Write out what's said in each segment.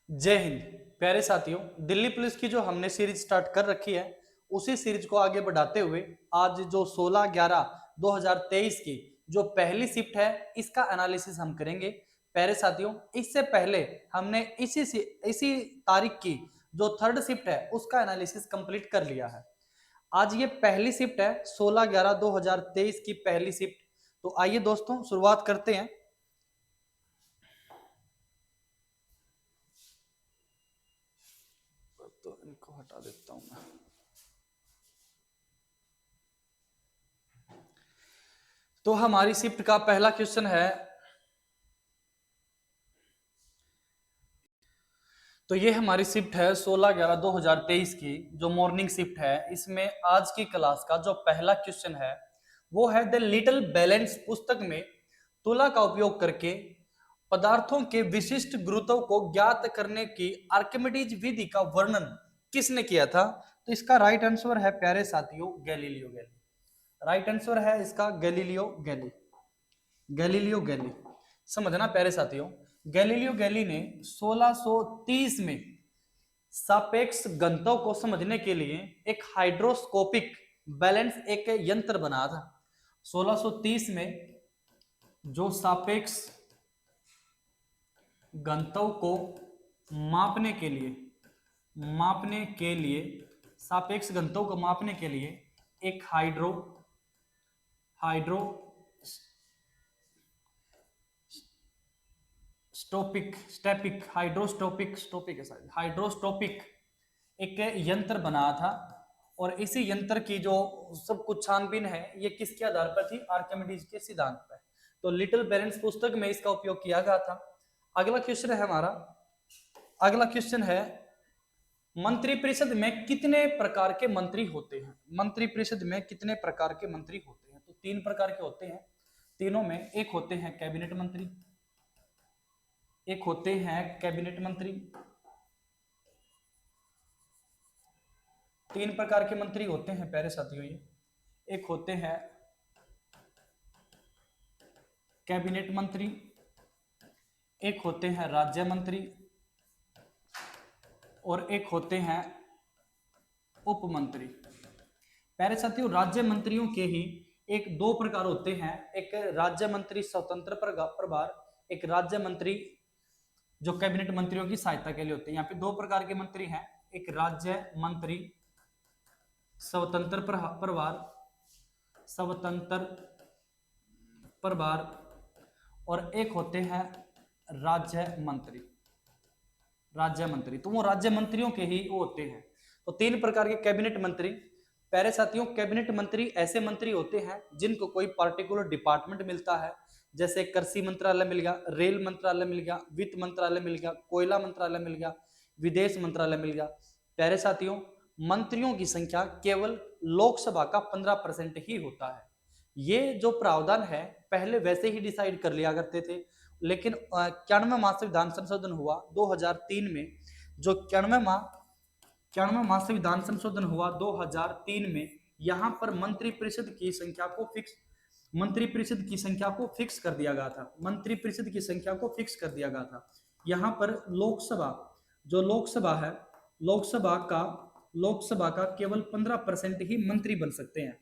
जय हिंद। प्यारे साथियों, दिल्ली पुलिस की जो हमने सीरीज स्टार्ट कर रखी है, उसी सीरीज को आगे बढ़ाते हुए आज जो 16/11/2023 की जो पहली शिफ्ट है, इसका एनालिसिस हम करेंगे। प्यारे साथियों, इससे पहले हमने इसी तारीख की जो थर्ड शिफ्ट है, उसका एनालिसिस कंप्लीट कर लिया है। आज ये पहली शिफ्ट है, 16/11/2023 की पहली शिफ्ट। तो आइए दोस्तों, शुरुआत करते हैं। तो इनको हटा देता हूं मैं। तो हमारी शिफ्ट का पहला क्वेश्चन है, तो ये हमारी शिफ्ट है 16/11/2023 की जो मॉर्निंग शिफ्ट है। इसमें आज की क्लास का जो पहला क्वेश्चन है वो है द लिटिल बैलेंस पुस्तक में तुला का उपयोग करके पदार्थों के विशिष्ट गुरुत्व को ज्ञात करने की आर्किमिडीज विधि का वर्णन किसने किया था। तो इसका राइट आंसर है प्यारे साथियों गैलीलियो गैली। राइट आंसर है इसका गैलीलियो गैली। गैलीलियो गैली, समझना प्यारे साथियों। गैलीलियो गैली ने 1630 में सापेक्ष घनत्व को समझने के लिए एक हाइड्रोस्कोपिक बैलेंस एक यंत्र बनाया था। 1630 में जो सापेक्ष घनत्व को मापने के लिए सापेक्ष घनत्व को मापने के लिए एक हाइड्रो हाइड्रोस्टोपिक एक यंत्र बनाया था। और इसी यंत्र की जो सब कुछ छानबीन है, ये किसके आधार पर थी? आर्किमिडीज के सिद्धांत पर। तो लिटिल बैलेंस पुस्तक में इसका उपयोग किया गया था। अगला क्वेश्चन है हमारा, अगला क्वेश्चन है मंत्रिपरिषद में कितने प्रकार के मंत्री होते हैं? मंत्रिपरिषद में कितने प्रकार के मंत्री होते हैं? तो 3 प्रकार के होते हैं। तीनों में एक होते हैं कैबिनेट मंत्री, एक होते हैं कैबिनेट मंत्री, 3 प्रकार के मंत्री होते हैं प्यारे साथियों ये। एक होते हैं कैबिनेट मंत्री, एक होते हैं राज्य मंत्री, और एक होते हैं उप मंत्री। प्यारे साथियों, राज्य मंत्रियों के ही एक दो प्रकार होते हैं, एक राज्य मंत्री स्वतंत्र प्रभार, एक राज्य मंत्री जो कैबिनेट मंत्रियों की सहायता के लिए होते हैं। यहाँ पे 2 प्रकार के मंत्री हैं, एक राज्य मंत्री स्वतंत्र प्रभार और एक होते हैं राज्य मंत्री। तो वो राज्य मंत्रियों के ही वो होते हैं। तो 3 प्रकार के कैबिनेट मंत्री। प्यारे साथियों, कैबिनेट मंत्री ऐसे मंत्री होते हैं जिनको कोई पार्टिकुलर डिपार्टमेंट मिलता है, जैसे कृषि मंत्रालय मिल गया, रेल मंत्रालय मिल गया, वित्त मंत्रालय मिल गया, कोयला मंत्रालय मिल गया, विदेश मंत्रालय मिल गया। प्यारे साथियों, मंत्रियों की संख्या केवल लोकसभा का 15% ही होता है। ये जो प्रावधान है पहले वैसे ही डिसाइड कर लिया करते थे, लेकिन 91वां संविधान संशोधन हुआ 2003 में। जो 91वां संविधान संशोधन हुआ 2003 में, यहाँ पर मंत्रिपरिषद की संख्या को फिक्स कर दिया गया था। मंत्रिपरिषद की संख्या को फिक्स कर दिया गया था। यहाँ पर लोकसभा है, लोकसभा का केवल 15% ही मंत्री बन सकते हैं।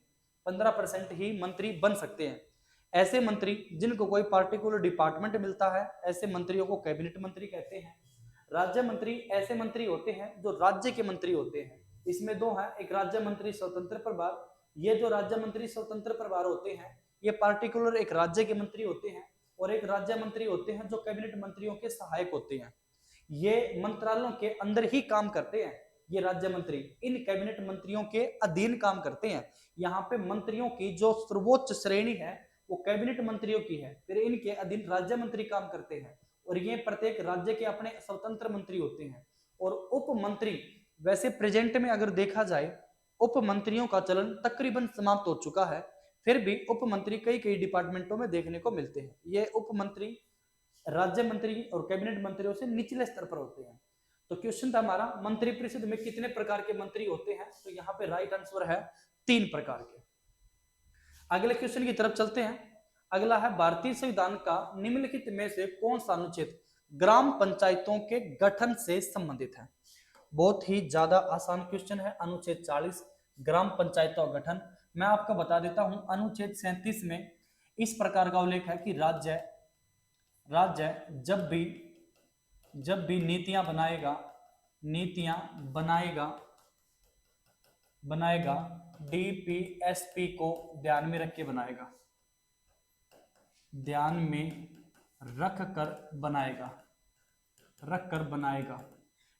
15% ही मंत्री बन सकते हैं। ऐसे मंत्री जिनको कोई पार्टिकुलर डिपार्टमेंट मिलता है, ऐसे मंत्रियों को कैबिनेट मंत्री कहते हैं। राज्य मंत्री ऐसे मंत्री होते हैं जो राज्य के मंत्री होते हैं। इसमें 2 हैं, एक राज्य मंत्री स्वतंत्र प्रभार। ये जो राज्य मंत्री स्वतंत्र प्रभार होते हैं, ये पार्टिकुलर एक राज्य के मंत्री होते हैं, और एक राज्य मंत्री होते हैं जो कैबिनेट मंत्रियों के सहायक होते हैं। ये मंत्रालयों के अंदर ही काम करते हैं। ये राज्य मंत्री इन कैबिनेट मंत्रियों के अधीन काम करते हैं। यहाँ पे मंत्रियों की जो सर्वोच्च श्रेणी है वो कैबिनेट मंत्रियों की है, फिर इनके अधीन राज्य मंत्री काम करते हैं, और ये प्रत्येक राज्य के अपने स्वतंत्र मंत्री होते हैं। और उप मंत्री, वैसे प्रेजेंट में अगर देखा जाए उप मंत्रियों का चलन तकरीबन समाप्त हो चुका है, फिर भी उप मंत्री कई कई डिपार्टमेंटों में देखने को मिलते हैं। ये उप मंत्री राज्य मंत्री और कैबिनेट मंत्रियों से निचले स्तर पर होते हैं। तो क्वेश्चन था हमारा, मंत्रिपरिषद में कितने प्रकार के मंत्री होते हैं? तो यहाँ पे राइट आंसर है 3 प्रकार के। अगले क्वेश्चन की तरफ चलते हैं। अगला है, भारतीय संविधान का निम्नलिखित में से कौन सा अनुच्छेद ग्राम पंचायतों के गठन से संबंधित है। बहुत ही ज्यादा आसान क्वेश्चन है। अनुच्छेद 40 ग्राम पंचायतों का गठन। मैं आपको बता देता हूं, अनुच्छेद 37 में इस प्रकार का उल्लेख है कि राज्य जब भी नीतियां बनाएगा डीपीएसपी को ध्यान में रख कर बनाएगा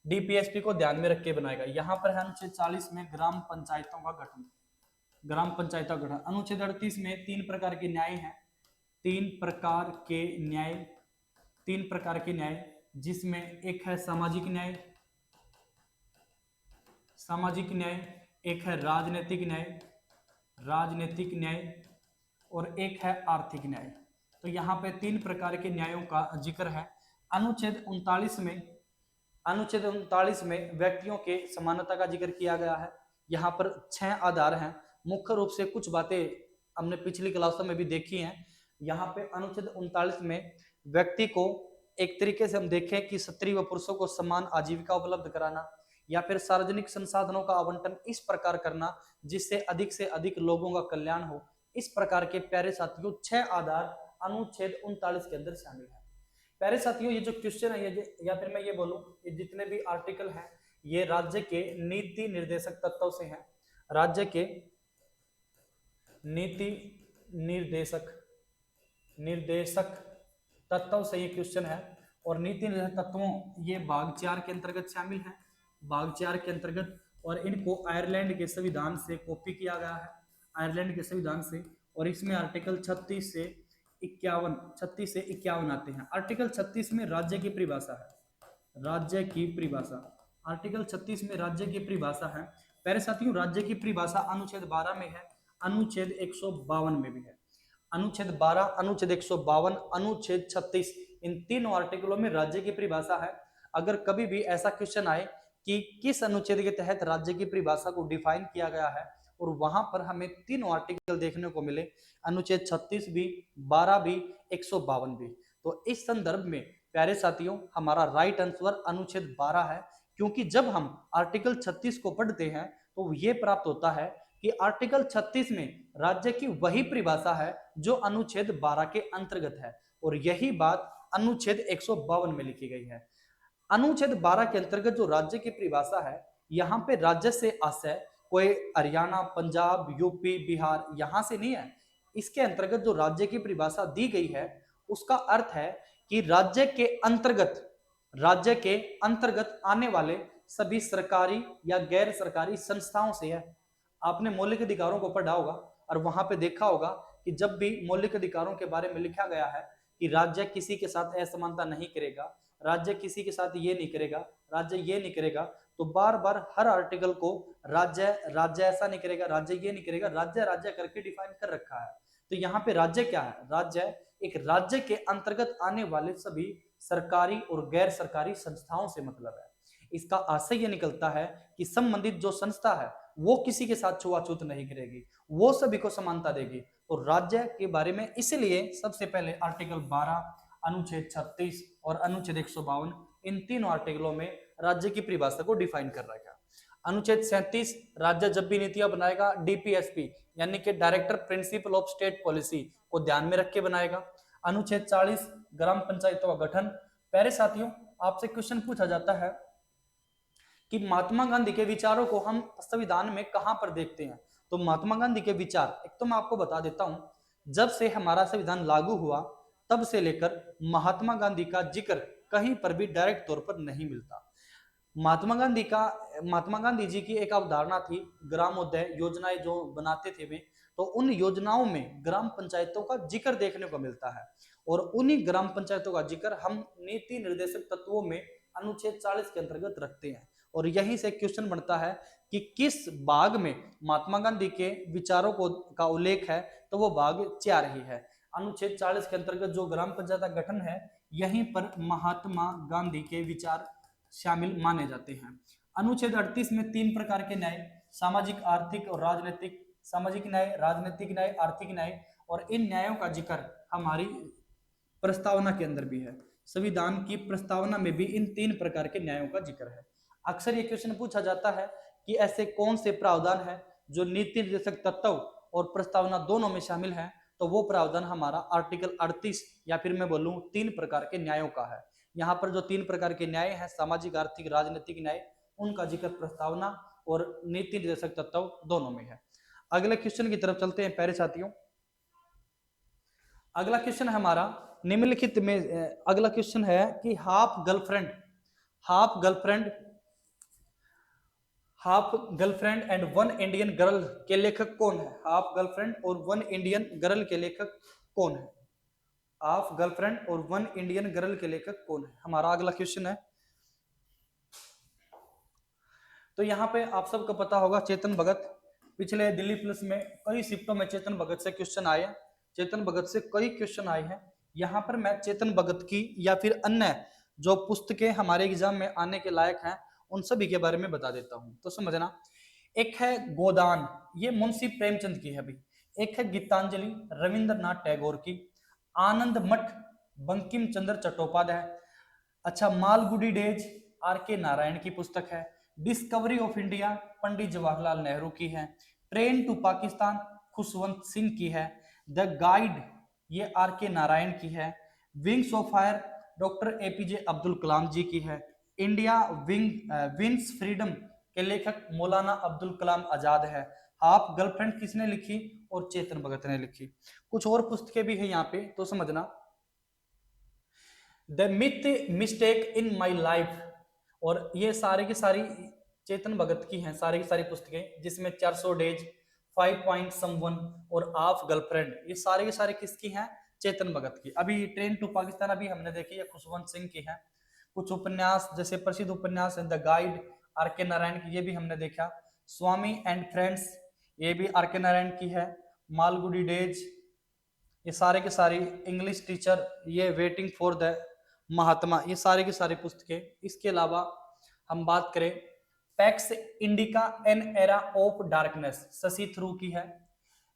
डीपीएसपी को ध्यान में रख के बनाएगा। यहां पर है अनुच्छेद 40 में ग्राम पंचायतों का गठन। अनुच्छेद 38 में तीन प्रकार के न्याय हैं। तीन प्रकार के न्याय जिसमें एक है सामाजिक न्याय, एक है राजनीतिक न्याय और एक है आर्थिक न्याय। तो यहाँ पे तीन प्रकार के न्यायों का जिक्र है। अनुच्छेद 39 में व्यक्तियों के समानता का जिक्र किया गया है। यहाँ पर 6 आधार हैं। मुख्य रूप से कुछ बातें हमने पिछली क्लासों में भी देखी हैं। यहाँ पे अनुच्छेद 39 में व्यक्ति को एक तरीके से हम देखें कि स्त्री व पुरुषों को समान आजीविका उपलब्ध कराना या फिर सार्वजनिक संसाधनों का आवंटन इस प्रकार करना जिससे अधिक से अधिक लोगों का कल्याण हो। इस प्रकार के प्यारे साथियों 6 आधार अनुच्छेद 39 के अंदर शामिल है। प्यारे साथियों, ये जो क्वेश्चन है या फिर मैं ये बोलूं, ये जितने भी आर्टिकल हैं ये राज्य के नीति निर्देशक तत्वों से हैं। राज्य के नीति निर्देशक तत्वों से ये क्वेश्चन है और नीति निर्देशक तत्वों ये भाग 4 के अंतर्गत शामिल है। भाग 4 के अंतर्गत, और इनको आयरलैंड के संविधान से कॉपी किया गया है, आयरलैंड के संविधान से। और इसमें आर्टिकल 36 से 51 आते हैं। आर्टिकल 36 में राज्य की परिभाषा है। आर्टिकल 36 में राज्य की परिभाषा है। प्यारे साथियों, राज्य की परिभाषा अनुच्छेद 12 में है, अनुच्छेद 152 में भी है। अनुच्छेद 12, अनुच्छेद 152, अनुच्छेद 36, इन तीनों आर्टिकलों में राज्य की परिभाषा है। अगर कभी भी ऐसा क्वेश्चन आए कि किस अनुच्छेद के तहत राज्य की परिभाषा को डिफाइन किया गया है और वहां पर हमें तीनों आर्टिकल देखने को मिले, अनुच्छेद 36 भी, 12 भी, 152 भी, तो इस संदर्भ में प्यारे साथियों हमारा राइट आंसर अनुच्छेद 12 है। क्योंकि जब हम आर्टिकल 36 को पढ़ते हैं तो ये प्राप्त होता है कि आर्टिकल 36 में राज्य की वही परिभाषा है जो अनुच्छेद 12 के अंतर्गत है और यही बात अनुच्छेद 152 में लिखी गई है। अनुच्छेद 12 के अंतर्गत जो राज्य की परिभाषा है, यहाँ पे राज्य से आशय कोई हरियाणा, पंजाब, यूपी, बिहार यहां से नहीं है। इसके अंतर्गत जो राज्य की परिभाषा दी गई है उसका अर्थ है कि राज्य के अंतर्गत आने वाले सभी सरकारी या गैर सरकारी संस्थाओं से है। आपने मौलिक अधिकारों को पढ़ा होगा और वहां पे देखा होगा कि जब भी मौलिक अधिकारों के बारे में लिखा गया है कि राज्य किसी के साथ असमानता नहीं करेगा, राज्य किसी के साथ ये नहीं करेगा, राज्य ये नहीं करेगा, तो बार बार हर आर्टिकल को राज्य ऐसा नहीं करेगा, राज्य ये नहीं करेगा, राज्य करके डिफाइन कर रखा है। तो यहाँ पे राज्य क्या है? राज्य एक राज्य के अंतर्गत आने वाले सभी सरकारी और गैर सरकारी संस्थाओं से मतलब है। इसका आशय ये निकलता है कि संबंधित जो संस्था है वो किसी के साथ छुआछूत नहीं करेगी, वो सभी को समानता देगी। तो राज्य के बारे में इसलिए सबसे पहले आर्टिकल 12, अनुच्छेद 36 और अनुच्छेद 152, इन तीनों आर्टिकलों में राज्य की परिभाषा को डिफाइन कर रखा है। अनुच्छेद 37, राज्य जब भी नीतियां बनाएगा डीपीएसपी यानी कि director principle of state policy को ध्यान में रख के बनाएगा। अनुच्छेद 40, ग्राम पंचायतों का गठन। प्यारे साथियों, आपसे क्वेश्चन पूछा जाता है कि महात्मा गांधी के विचारों को हम संविधान में कहां पर देखते हैं? तो महात्मा गांधी के विचार, एक तो मैं आपको बता देता हूं, जब से हमारा संविधान लागू हुआ तब से लेकर महात्मा गांधी का जिक्र कहीं पर भी डायरेक्ट तौर पर नहीं मिलता। महात्मा गांधी जी की एक अवधारणा थी ग्रामोदय योजनाएं जो बनाते थे वे, तो उन योजनाओं में ग्राम पंचायतों का जिक्र देखने को मिलता है और उन्हीं ग्राम पंचायतों का जिक्र हम नीति निर्देशक तत्वों में अनुच्छेद 40 के अंतर्गत रखते हैं। और यहीं से क्वेश्चन बनता है कि किस भाग में महात्मा गांधी के विचारों का उल्लेख है, तो वो भाग 4 ही है। अनुच्छेद 40 के अंतर्गत जो ग्राम पंचायत का गठन है, यहीं पर महात्मा गांधी के विचार शामिल माने जाते हैं। अनुच्छेद 38 में 3 प्रकार के न्याय, सामाजिक, आर्थिक और राजनीतिक, सामाजिक न्याय, राजनीतिक न्याय, आर्थिक न्याय, और इन न्यायों का जिक्र हमारी प्रस्तावना के अंदर भी है। संविधान की प्रस्तावना में भी इन 3 प्रकार के न्यायों का जिक्र है। अक्सर ये क्वेश्चन पूछा जाता है कि ऐसे कौन से प्रावधान है जो नीति निर्देशक तत्व और प्रस्तावना दोनों में शामिल है, तो वो प्रावधान हमारा आर्टिकल 38 या फिर मैं बोलूं 3 प्रकार के न्यायों का है। यहाँ पर जो 3 प्रकार के न्याय हैं, सामाजिक, आर्थिक, राजनीतिक न्याय, उनका जिक्र प्रस्तावना और नीति निर्देशक तत्व दोनों में है। अगले क्वेश्चन की तरफ चलते हैं प्यारे साथियों। अगला क्वेश्चन है हमारा निम्नलिखित में, अगला क्वेश्चन है कि half girlfriend and one Indian girl के लेखक कौन है? हाफ गर्लफ्रेंड और वन इंडियन गर्ल के लेखक कौन है? हाफ गर्लफ्रेंड और वन इंडियन गर्ल के लेखक कौन है? हमारा अगला क्वेश्चन है। तो यहाँ पे आप सबको पता होगा चेतन भगत, पिछले दिल्ली प्लस में कई शिफ्टों में चेतन भगत से क्वेश्चन आए हैं, चेतन भगत से कई क्वेश्चन आए हैं। यहाँ पर मैं चेतन भगत की या फिर अन्य जो पुस्तकें हमारे एग्जाम में आने के लायक हैं उन सभी के बारे में बता देता हूं, तो समझना। एक है गोदान, ये मुंशी प्रेमचंद की है भाई। एक है गीतांजलि, रविंद्रनाथ टैगोर की। आनंद मठ, बंकिम चंद्र चट्टोपाध्याय। अच्छा, मालगुडी डेज, आर के नारायण की पुस्तक है। Discovery of India, Pandit Jawaharlal Nehru की है। ट्रेन टू पाकिस्तान, खुशवंत सिंह की है। द गाइड, ये आर के नारायण की है। Wings of Fire, doctor APJ Abdul Kalam ji की है। इंडिया विंस फ्रीडम के लेखक मौलाना अब्दुल कलाम आजाद है। हाफ गर्लफ्रेंड किसने लिखी? और चेतन भगत ने लिखी। कुछ और पुस्तकें भी है यहाँ पे, तो समझना। The myth mistake in my life, और ये सारी की सारी चेतन भगत की हैं, सारी की सारी पुस्तकें, जिसमें 400 डेज, 5 पॉइंट समवन और हाफ गर्लफ्रेंड, ये सारे के सारे किसकी हैं? चेतन भगत की। अभी ट्रेन टू पाकिस्तान अभी हमने देखी है, खुशवंत सिंह की है। कुछ उपन्यास, जैसे प्रसिद्ध उपन्यास है द गाइड, आर के नारायण की, ये भी हमने देखा। स्वामी एंड फ्रेंड्स, ये भी आर के नारायण की है। मालगुडी डेज, ये सारे के सारी। इंग्लिश टीचर, ये वेटिंग फॉर द महात्मा, ये सारी की सारी पुस्तकें। इसके अलावा हम बात करें PACS indica an era of darkness, Shashi Tharoor की है।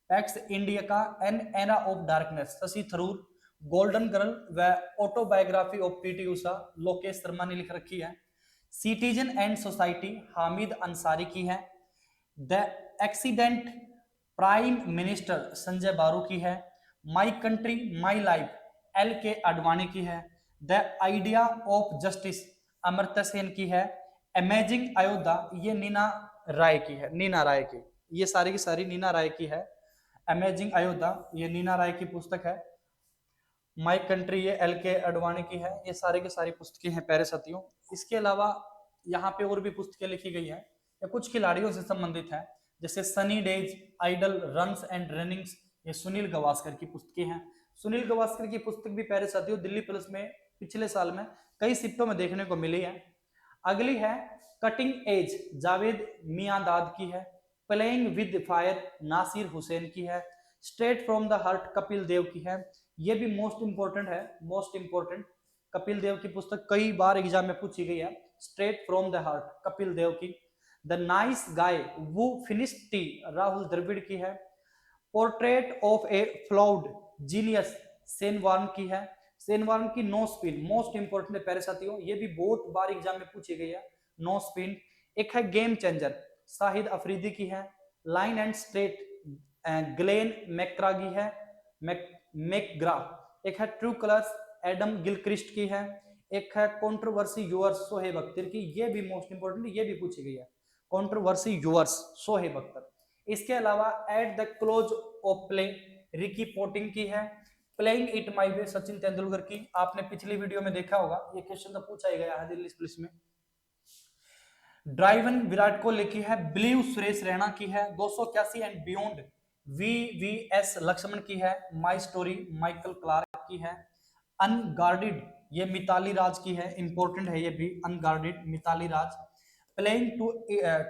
PACS indica an era of darkness, Shashi Tharoor. Golden girl व autobiography of PT Usha, Lokesh Sharma ने लिख रखी है। Citizen and society, Hamid Ansari की है। The accident prime minister, Sanjay बारू की है। My country my life, L के आडवाणी की है। The idea of justice, Amartya Sen की है। अमेजिंग अयोध्या, ये नीना राय की है, नीना राय की, ये सारी की सारी नीना राय की है। अमेजिंग अयोध्या, ये नीना राय की पुस्तक है। माई कंट्री, ये एल के आडवाणी की है। ये सारे के सारी पुस्तकें हैं प्यारे साथियों। इसके अलावा यहाँ पे और भी पुस्तकें लिखी गई हैं, या कुछ खिलाड़ियों से संबंधित है, जैसे sunny days, idol, runs and runnings, ये सुनील गावस्कर की पुस्तकें हैं। सुनील गावस्कर की पुस्तक भी प्यारे साथियों दिल्ली पुलिस में पिछले साल में कई शिफ्टों में देखने को मिली है। अगली है कटिंग एज, जावेद मियांदाद की है। Playing with Fire, Nasser Hussain की है। Straight from the Heart, Kapil Dev की है। ये भी मोस्ट इंपोर्टेंट है, मोस्ट इंपोर्टेंट। कपिल देव की पुस्तक कई बार एग्जाम में पूछी गई है। Straight from the Heart, Kapil Dev की। द नाइस गाय वो फिनिश्ड टी, राहुल द्रविड़ की है। Portrait of a Flawed Genius, Shane Warne की है। सेनवार्न की नो स्पिन, मोस्ट इंपोर्टेंट है प्यारे साथियों, ये भी बहुत बार एग्जाम में पूछी गई है, नो स्पिन। एक है गेम चेंजर, शाहिद अफरीदी की है। लाइन एंड स्ट्रेट, ग्लेन मैक्रागी है, मैकग्रा। एक है ट्रू कलर्स, एडम गिलक्रिस्ट की है। एक है कंट्रोवर्सी यूअर्स, सोहेब अख्तर की, ये भी मोस्ट इंपोर्टेंट, ये भी पूछी गई है, कंट्रोवर्सी यूअर्स, सोहेब अख्तर। इसके अलावा at the close of play, Ricky Ponting की है। प्लेइंग इट माई वे, सचिन तेंदुलकर की, आपने पिछली वीडियो में देखा होगा, ये क्वेश्चन तो पूछा ही गया है दिल्ली पुलिस में। ड्राइवन विराट कोहली की है। बिलीव, सुरेश रैना की है। 281 एंड बियॉन्ड, वीवीएस लक्ष्मण की है। माई स्टोरी, माइकल क्लार्क की है। अनगार्डेड, ये मिताली राज की है, इंपॉर्टेंट है ये भी, unguarded, Mithali Raj. Playing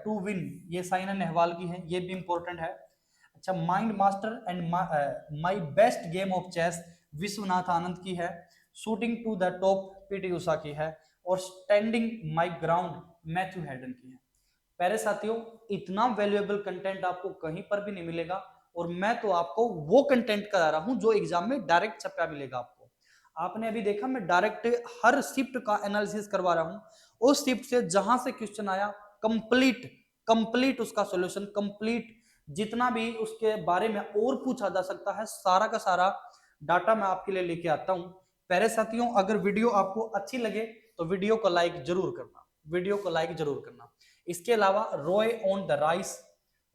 to win, ये साइना नेहवाल की है, ये भी इंपॉर्टेंट है। अच्छा, Mind Master and My Best Game of Chess, Vishwanath Anand की है। Shooting to the Top, PT Usha की है। और Standing My Ground, Matthew Hayden की है। प्यारे साथियों, इतना वैल्यूएबल कंटेंट आपको कहीं पर भी नहीं मिलेगा, और मैं तो आपको वो कंटेंट करा रहा हूं जो एग्जाम में डायरेक्ट छपा मिलेगा आपको। आपने अभी देखा मैं डायरेक्ट हर शिफ्ट का एनालिसिस करवा रहा हूं, उस शिफ्ट से जहां से क्वेश्चन आया कंप्लीट कंप्लीट उसका सॉल्यूशन, कंप्लीट जितना भी उसके बारे में और पूछा जा सकता है सारा का सारा डाटा मैं आपके लिए लेके आता हूं। प्यारे साथियों, अगर वीडियो आपको अच्छी लगे तो वीडियो को लाइक जरूर करना, वीडियो को लाइक जरूर करना। इसके अलावा Roy on the Rise,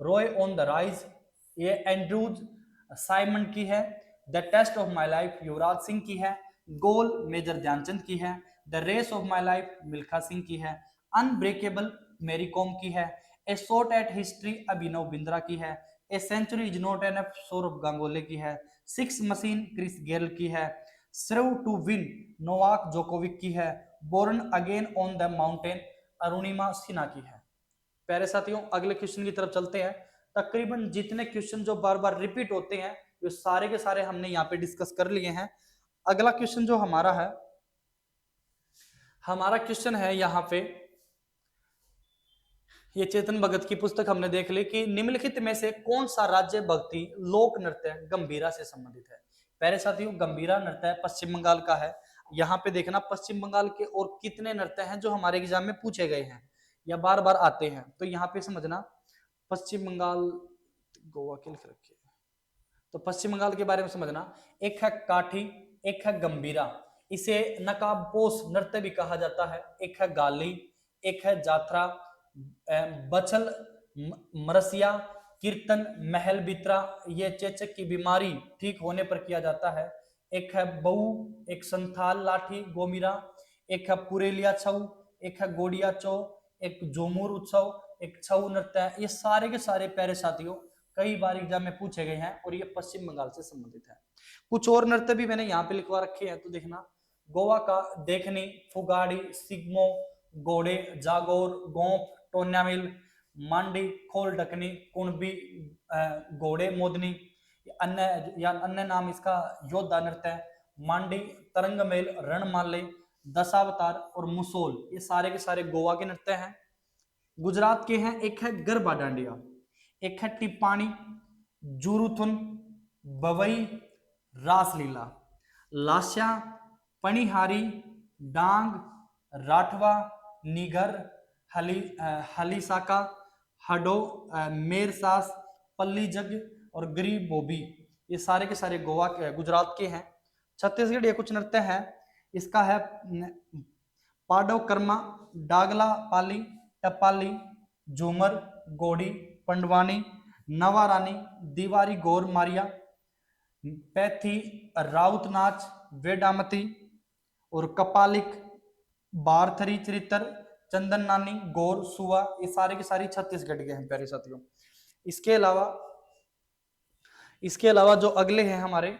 Roy on the Rise ये एंड्रूज साइमन की है। The Test of My Life Yuvraj Singh की है। गोल मेजर ध्यानचंद की है। The Race of My Life Milkha Singh की है। अनब्रेकेबल मेरी कॉम की है। A Shot at History Abhinav Bindra की है। A Century Is Not Enough Sourav Ganguly की है। सिक्स मशीन क्रिस गेल की है। Serve to win Novak Djokovic की है। Born again on the mountain Arunima Sinha की है। प्यारे साथियों, अगले क्वेश्चन की तरफ चलते हैं। तकरीबन जितने क्वेश्चन जो बार बार रिपीट होते हैं वो सारे के सारे हमने यहाँ पे डिस्कस कर लिए हैं। अगला क्वेश्चन जो हमारा है, हमारा क्वेश्चन है यहाँ पे, ये चेतन भगत की पुस्तक हमने देख ली कि निम्नलिखित में से कौन सा राज्य भक्ति लोक नृत्य गंभीरा से संबंधित है। प्यारे साथियों, गंभीरा नृत्य पश्चिम बंगाल का है। यहाँ पे देखना पश्चिम बंगाल के और कितने नृत्य हैं जो हमारे एग्जाम में पूछे गए हैं या बार बार आते हैं, तो यहाँ पे समझना पश्चिम बंगाल, गोवा के लिख रखे तो पश्चिम बंगाल के बारे में समझना। एक है काठी, एक है गंभीरा, इसे नकाबपोश नृत्य भी कहा जाता है। एक है गाली, एक है जात्रा, बचल, मरसिया, कीर्तन, महल बित्रा, ये चेचक की बीमारी ठीक होने पर किया जाता है। एक है बऊ, एक संथाल लाठी गोमीरा, एक है पुरेलिया छऊ, एक है गोडिया चौ, एक जोमुर उत्सव, एक छऊ नृत्य। ये सारे के सारे प्यारे साथियों कई बार एग्जाम में पूछे गए हैं और ये पश्चिम बंगाल से संबंधित है। कुछ और नृत्य भी मैंने यहाँ पे लिखवा रखे हैं, तो देखना गोवा का देखनी, फुगाड़ी, सिग्मो, गोड़े, जागोर, गोंफ, टोन्यामिल, मांडी, खोल ढकनी, कुणबी, घोड़े मोदनी, अन्य नाम इसका योद्धा नृत्य है। मांडी, तरंगमेल, रणमाले, दशावतार और मुसोल, ये सारे के सारे गोवा के नृत्य हैं। गुजरात के हैं, एक है गरबा डांडिया, एक है टिप्पाणी, जुरुथुन, बवई, रासलीला, लास्या, पनिहारी, डांग, राठवा, निगर, हलीसाका, हडो, मेरसास, पल्ली जग और गरीब बोबी, ये सारे के सारे गोवा के गुजरात के हैं। छत्तीसगढ़ ये कुछ नृत्य है, इसका है पाडव कर्मा, डागला पाली, टपाली, झूमर, गोड़ी, पंडवानी, नवारानी, दीवारी गौर मारिया, पैथी, राउत नाच, वेडामती और कपालिक, बारथरी चरित्र, चंदन नानी, गौर, सुआ, ये सारे के सारे छत्तीसगढ़ के हैं प्यारे साथियों। इसके अलावा जो अगले हैं हमारे,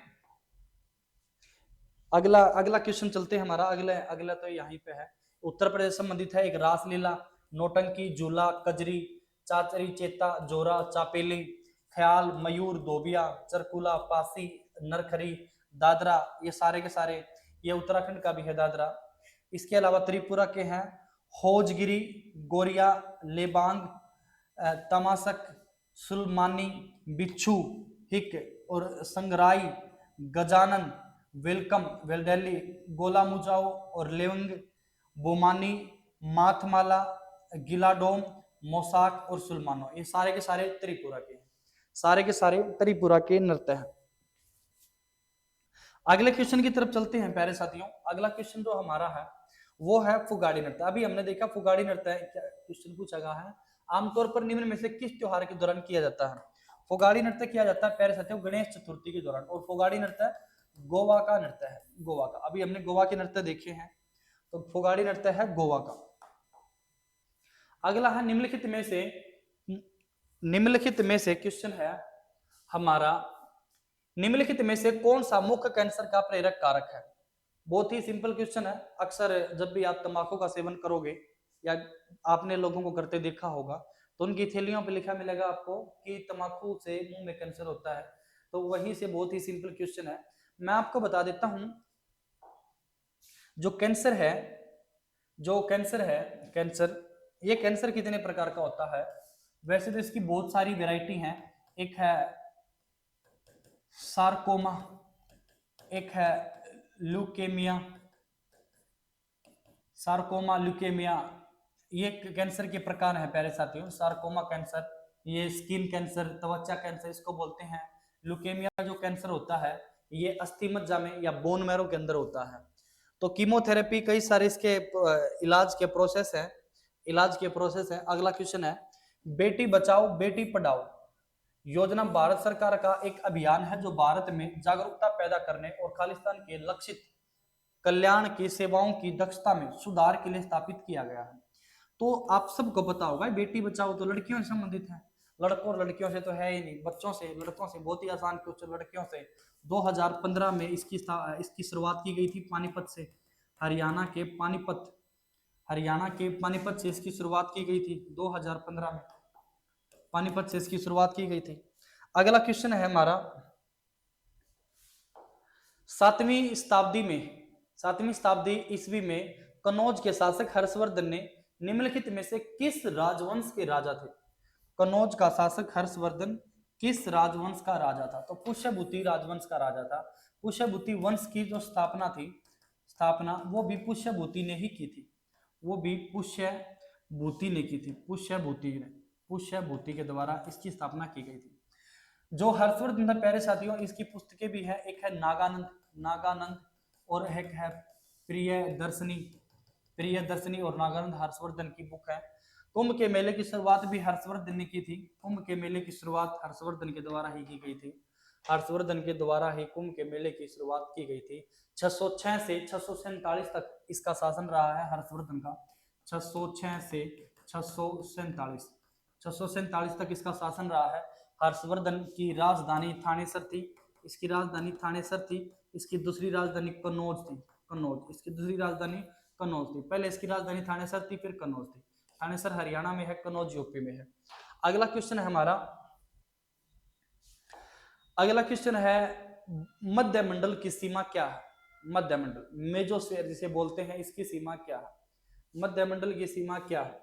अगला क्वेश्चन चलते हैं हमारा, अगला तो यहीं पे है। उत्तर प्रदेश संबंधित है। एक रासलीला, नौटंकी, झूला, कजरी, चाचरी, चेता, जोरा, चापेली, ख्याल, मयूर, धोबिया, चरकुला, पासी, नरखरी, दादरा, ये सारे के सारे, ये उत्तराखंड का भी है दादरा। इसके अलावा त्रिपुरा के हैं होजगिरी, गोरिया, लेबांग, तमासक, सुलमानी, बिच्छू, हिक और संगराई, गजानन, वेलकम, वेलडेली, गोला मुजाओ और लेवंग, बोमानी, माथमाला, गिलाडोम, मोसाक और सुलमानो, ये सारे के सारे त्रिपुरा के हैं, सारे के सारे त्रिपुरा के नृत्य हैं। अगले क्वेश्चन की तरफ चलते हैं प्यारे साथियों। अगला क्वेश्चन जो हमारा है वो है फुगाड़ी नृत्य। अभी हमने देखा फुगाड़ी नृत्य क्या क्वेश्चन पूछा गया है, आमतौर पर निम्न में से किस त्योहार के दौरान किया जाता है। फुगाड़ी नृत्य किया जाता है प्यारे साथियों गणेश चतुर्थी के दौरान, और फुगाड़ी नृत्य गोवा का नृत्य है, गोवा का। अभी हमने गोवा के नृत्य देखे हैं, तो फुगाड़ी नृत्य है गोवा का। अगला है निम्नलिखित में से क्वेश्चन है हमारा, निम्नलिखित में से कौन सा मुख्य कैंसर का प्रेरक कारक है। बहुत ही सिंपल क्वेश्चन है। अक्सर जब भी आप तंबाकू का सेवन करोगे या आपने लोगों को करते देखा होगा तो उनकी थैलियों पे लिखा मिलेगा आपको कि तंबाकू से मुंह में कैंसर होता है, तो वहीं से बहुत ही सिंपल क्वेश्चन है। मैं आपको बता देता हूं, जो कैंसर है ये कैंसर कितने प्रकार का होता है। वैसे तो इसकी बहुत सारी वैरायटी हैं। एक है सार्कोमा, एक है ल्यूकेमिया, सार्कोमा, ल्यूकेमिया, ये कैंसर के प्रकार है प्यारे साथियों। सार्कोमा कैंसर, ये स्किन कैंसर, त्वचा कैंसर इसको बोलते हैं। ल्यूकेमिया जो कैंसर होता है ये अस्थि मज्जा में या बोन मैरो के अंदर होता है। तो कीमोथेरेपी, कई सारे इसके इलाज के प्रोसेस है, इलाज के प्रोसेस है। अगला क्वेश्चन है, बेटी बचाओ बेटी पढ़ाओ योजना भारत सरकार का एक अभियान है जो भारत में जागरूकता पैदा करने और खालिस्तान के लक्षित कल्याण की सेवाओं की दक्षता में सुधार के लिए स्थापित किया गया है। तो आप सबको पता होगा बेटी बचाओ तो लड़कियों से संबंधित है, लड़कों और लड़कियों से तो है ही नहीं, बच्चों से, लड़कों से बहुत ही आसान क्वेश्चन, लड़कियों से। 2015 में इसकी शुरुआत की गई थी पानीपत से, हरियाणा के पानीपत, हरियाणा के पानीपत से इसकी शुरुआत की गई थी। 2015 में पानीपत से इसकी शुरुआत की गई थी। अगला क्वेश्चन है हमारा, 7वीं शताब्दी ईस्वी में कनौज के शासक हर्षवर्धन ने निम्नलिखित में से किस राजवंश के राजा थे? कनौज का शासक हर्षवर्धन किस राजवंश का राजा था? तो पुष्यभूति राजवंश का राजा था। पुष्यभूति वंश की जो स्थापना थी, वो भी पुष्यभूति ने ही की थी, वो भी पुष्यभूति ने की थी, पुष्यभूति के द्वारा इसकी स्थापना की गई थी। जो हर्षवर्धन था प्यारे साथियों, इसकी पुस्तकें भी है, एक है नागानंद और एक है प्रियदर्शनी और नागानंद हर्षवर्धन की बुक है। कुंभ के मेले की शुरुआत भी हर्षवर्धन ने की थी, कुंभ के मेले की शुरुआत हर्षवर्धन के द्वारा ही की गई थी, हर्षवर्धन के द्वारा ही कुंभ के मेले की शुरुआत की गई थी। 606 से 647 तक इसका शासन रहा है हर्षवर्धन का, 606 से 647 तक इसका शासन रहा है। हर्षवर्धन की राजधानी थानेसर थी, इसकी राजधानी थानेसर थी, इसकी दूसरी राजधानी कन्नौज थी, इसकी दूसरी राजधानी कन्नौज थी। पहले इसकी राजधानी थानेसर थी, फिर कन्नौज थी। थानेसर हरियाणा में है, कन्नौज यूपी में है। अगला क्वेश्चन है हमारा, अगला क्वेश्चन है, मध्य मंडल की सीमा क्या है? मध्य मंडल, मेजोस्फीयर जिसे बोलते हैं, इसकी सीमा क्या है? मध्य मंडल की सीमा क्या है?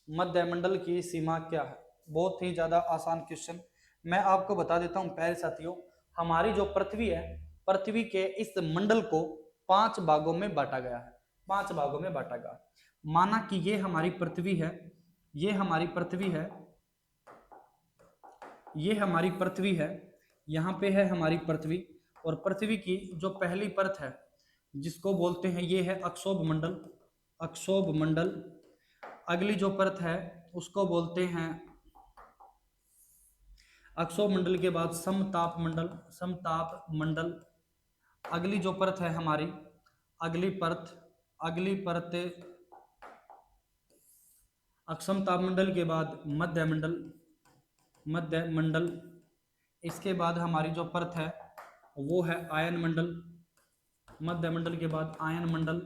मध्य मंडल की सीमा क्या है? बहुत ही ज्यादा आसान क्वेश्चन, मैं आपको बता देता हूं प्यारे साथियों। हमारी जो पृथ्वी है, पृथ्वी के इस मंडल को 5 भागों में बांटा गया है, 5 भागों में बांटा गया। माना कि ये हमारी पृथ्वी है, ये हमारी पृथ्वी है, ये हमारी पृथ्वी है, यहाँ पे है हमारी पृथ्वी, और पृथ्वी की जो पहली परत है जिसको बोलते हैं, ये है अक्षोभ मंडल, अक्षोभ मंडल। अगली जो परत है उसको बोलते हैं अक्षोभ मंडल के बाद समताप मंडल, समताप मंडल। अगली जो परत है हमारी, अगली परत समताप मंडल के बाद मध्य मंडल, मध्य मंडल। इसके बाद हमारी जो परत है वो है आयन मंडल, मध्य मंडल के बाद आयन मंडल,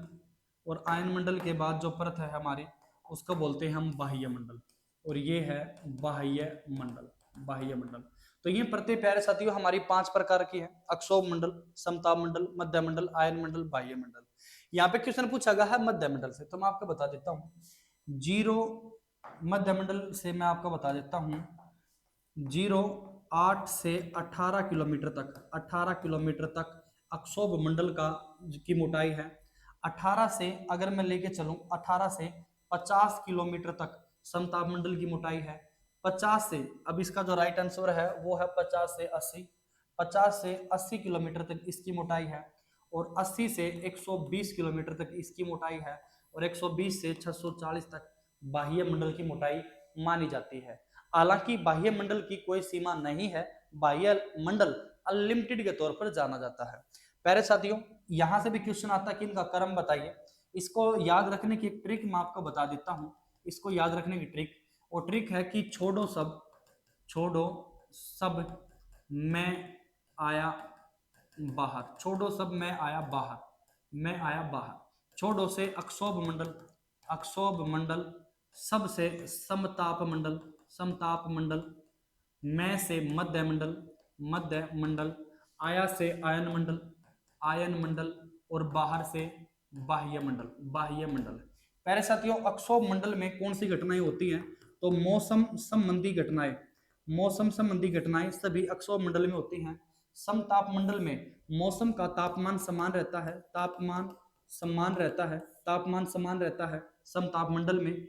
और आयन मंडल के बाद जो परत है हमारी उसको बोलते हैं हम बाह्य मंडल, और ये है बाह्य मंडल, बाह्य मंडल। तो ये परतें प्यारे साथियों हमारी 5 प्रकार की है, अक्षोभ मंडल, समताप मंडल, मध्य मंडल, आयन मंडल, बाह्य मंडल। यहाँ पे क्वेश्चन पूछा गया है मध्य मंडल से, तो मैं आपको बता देता हूँ, मध्य मंडल से मैं आपको बता देता हूँ, 8 से 18 किलोमीटर तक, 18 किलोमीटर तक अक्षोभ मंडल की मोटाई है। 18 से अगर मैं लेके चलूं, 18 से 50 किलोमीटर तक समताप मंडल की मोटाई है। 50 से, अब इसका जो राइट आंसर है वो है 50 से 80, 50 से 80 किलोमीटर तक इसकी मोटाई है, और 80 से 120 किलोमीटर तक इसकी मोटाई है, और 120 से 640 तक बाह्य मंडल की मोटाई मानी जाती है। हालांकि बाह्य मंडल की कोई सीमा नहीं है, बाह्य मंडल अनलिमिटेड के तौर पर जाना जाता है। प्यारे साथियों, यहां से भी क्वेश्चन आता है कि इनका क्रम बताइए। इसको याद रखने की एक ट्रिक मैं आपको बता देता हूं, इसको याद रखने की ट्रिक, वो ट्रिक है कि छोड़ो सब मैं आया बाहर, छोड़ो सब मैं आया बाहर, मैं आया बाहर। छोड़ो से अक्षोभ मंडल, अक्षोभ मंडल। सब से समताप मंडल, समताप मंडल। मैं से मध्य मंडल, मध्य मंडल। आया से आयन मंडल, आयन मंडल, और बाहर से बाह्य मंडल, बाह्य मंडल। प्यारे साथियों, अक्षोभ मंडल में कौन सी घटनाएं होती हैं? तो मौसम संबंधी घटनाएं, मौसम संबंधी घटनाएं सभी अक्षोभ मंडल में होती हैं। समताप मंडल में मौसम का तापमान समान रहता है, तापमान समान रहता है, तापमान समान रहता है समताप मंडल में।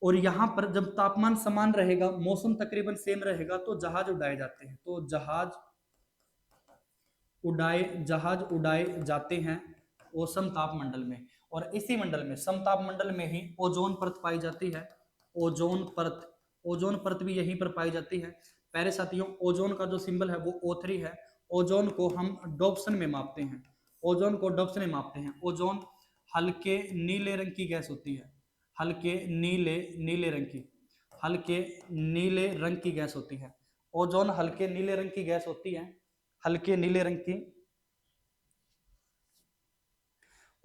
और यहाँ पर जब तापमान समान रहेगा, मौसम तकरीबन सेम रहेगा, तो जहाज उड़ाए जाते हैं, तो जहाज उड़ाए जाते हैं वो समताप मंडल में। और इसी मंडल में, समताप मंडल में ही ओजोन परत पाई जाती है। ओजोन परत भी यहीं पर पाई जाती है। प्यारे साथियों, ओजोन का जो सिंबल है वो O3 है। ओजोन को हम डॉप्सन में मापते हैं, ओजोन को डॉप्सन में मापते हैं। ओजोन हल्के नीले रंग की गैस होती है, हल्के नीले रंग की गैस होती है। ओजोन हल्के नीले रंग की गैस होती है, हल्के नीले रंग की।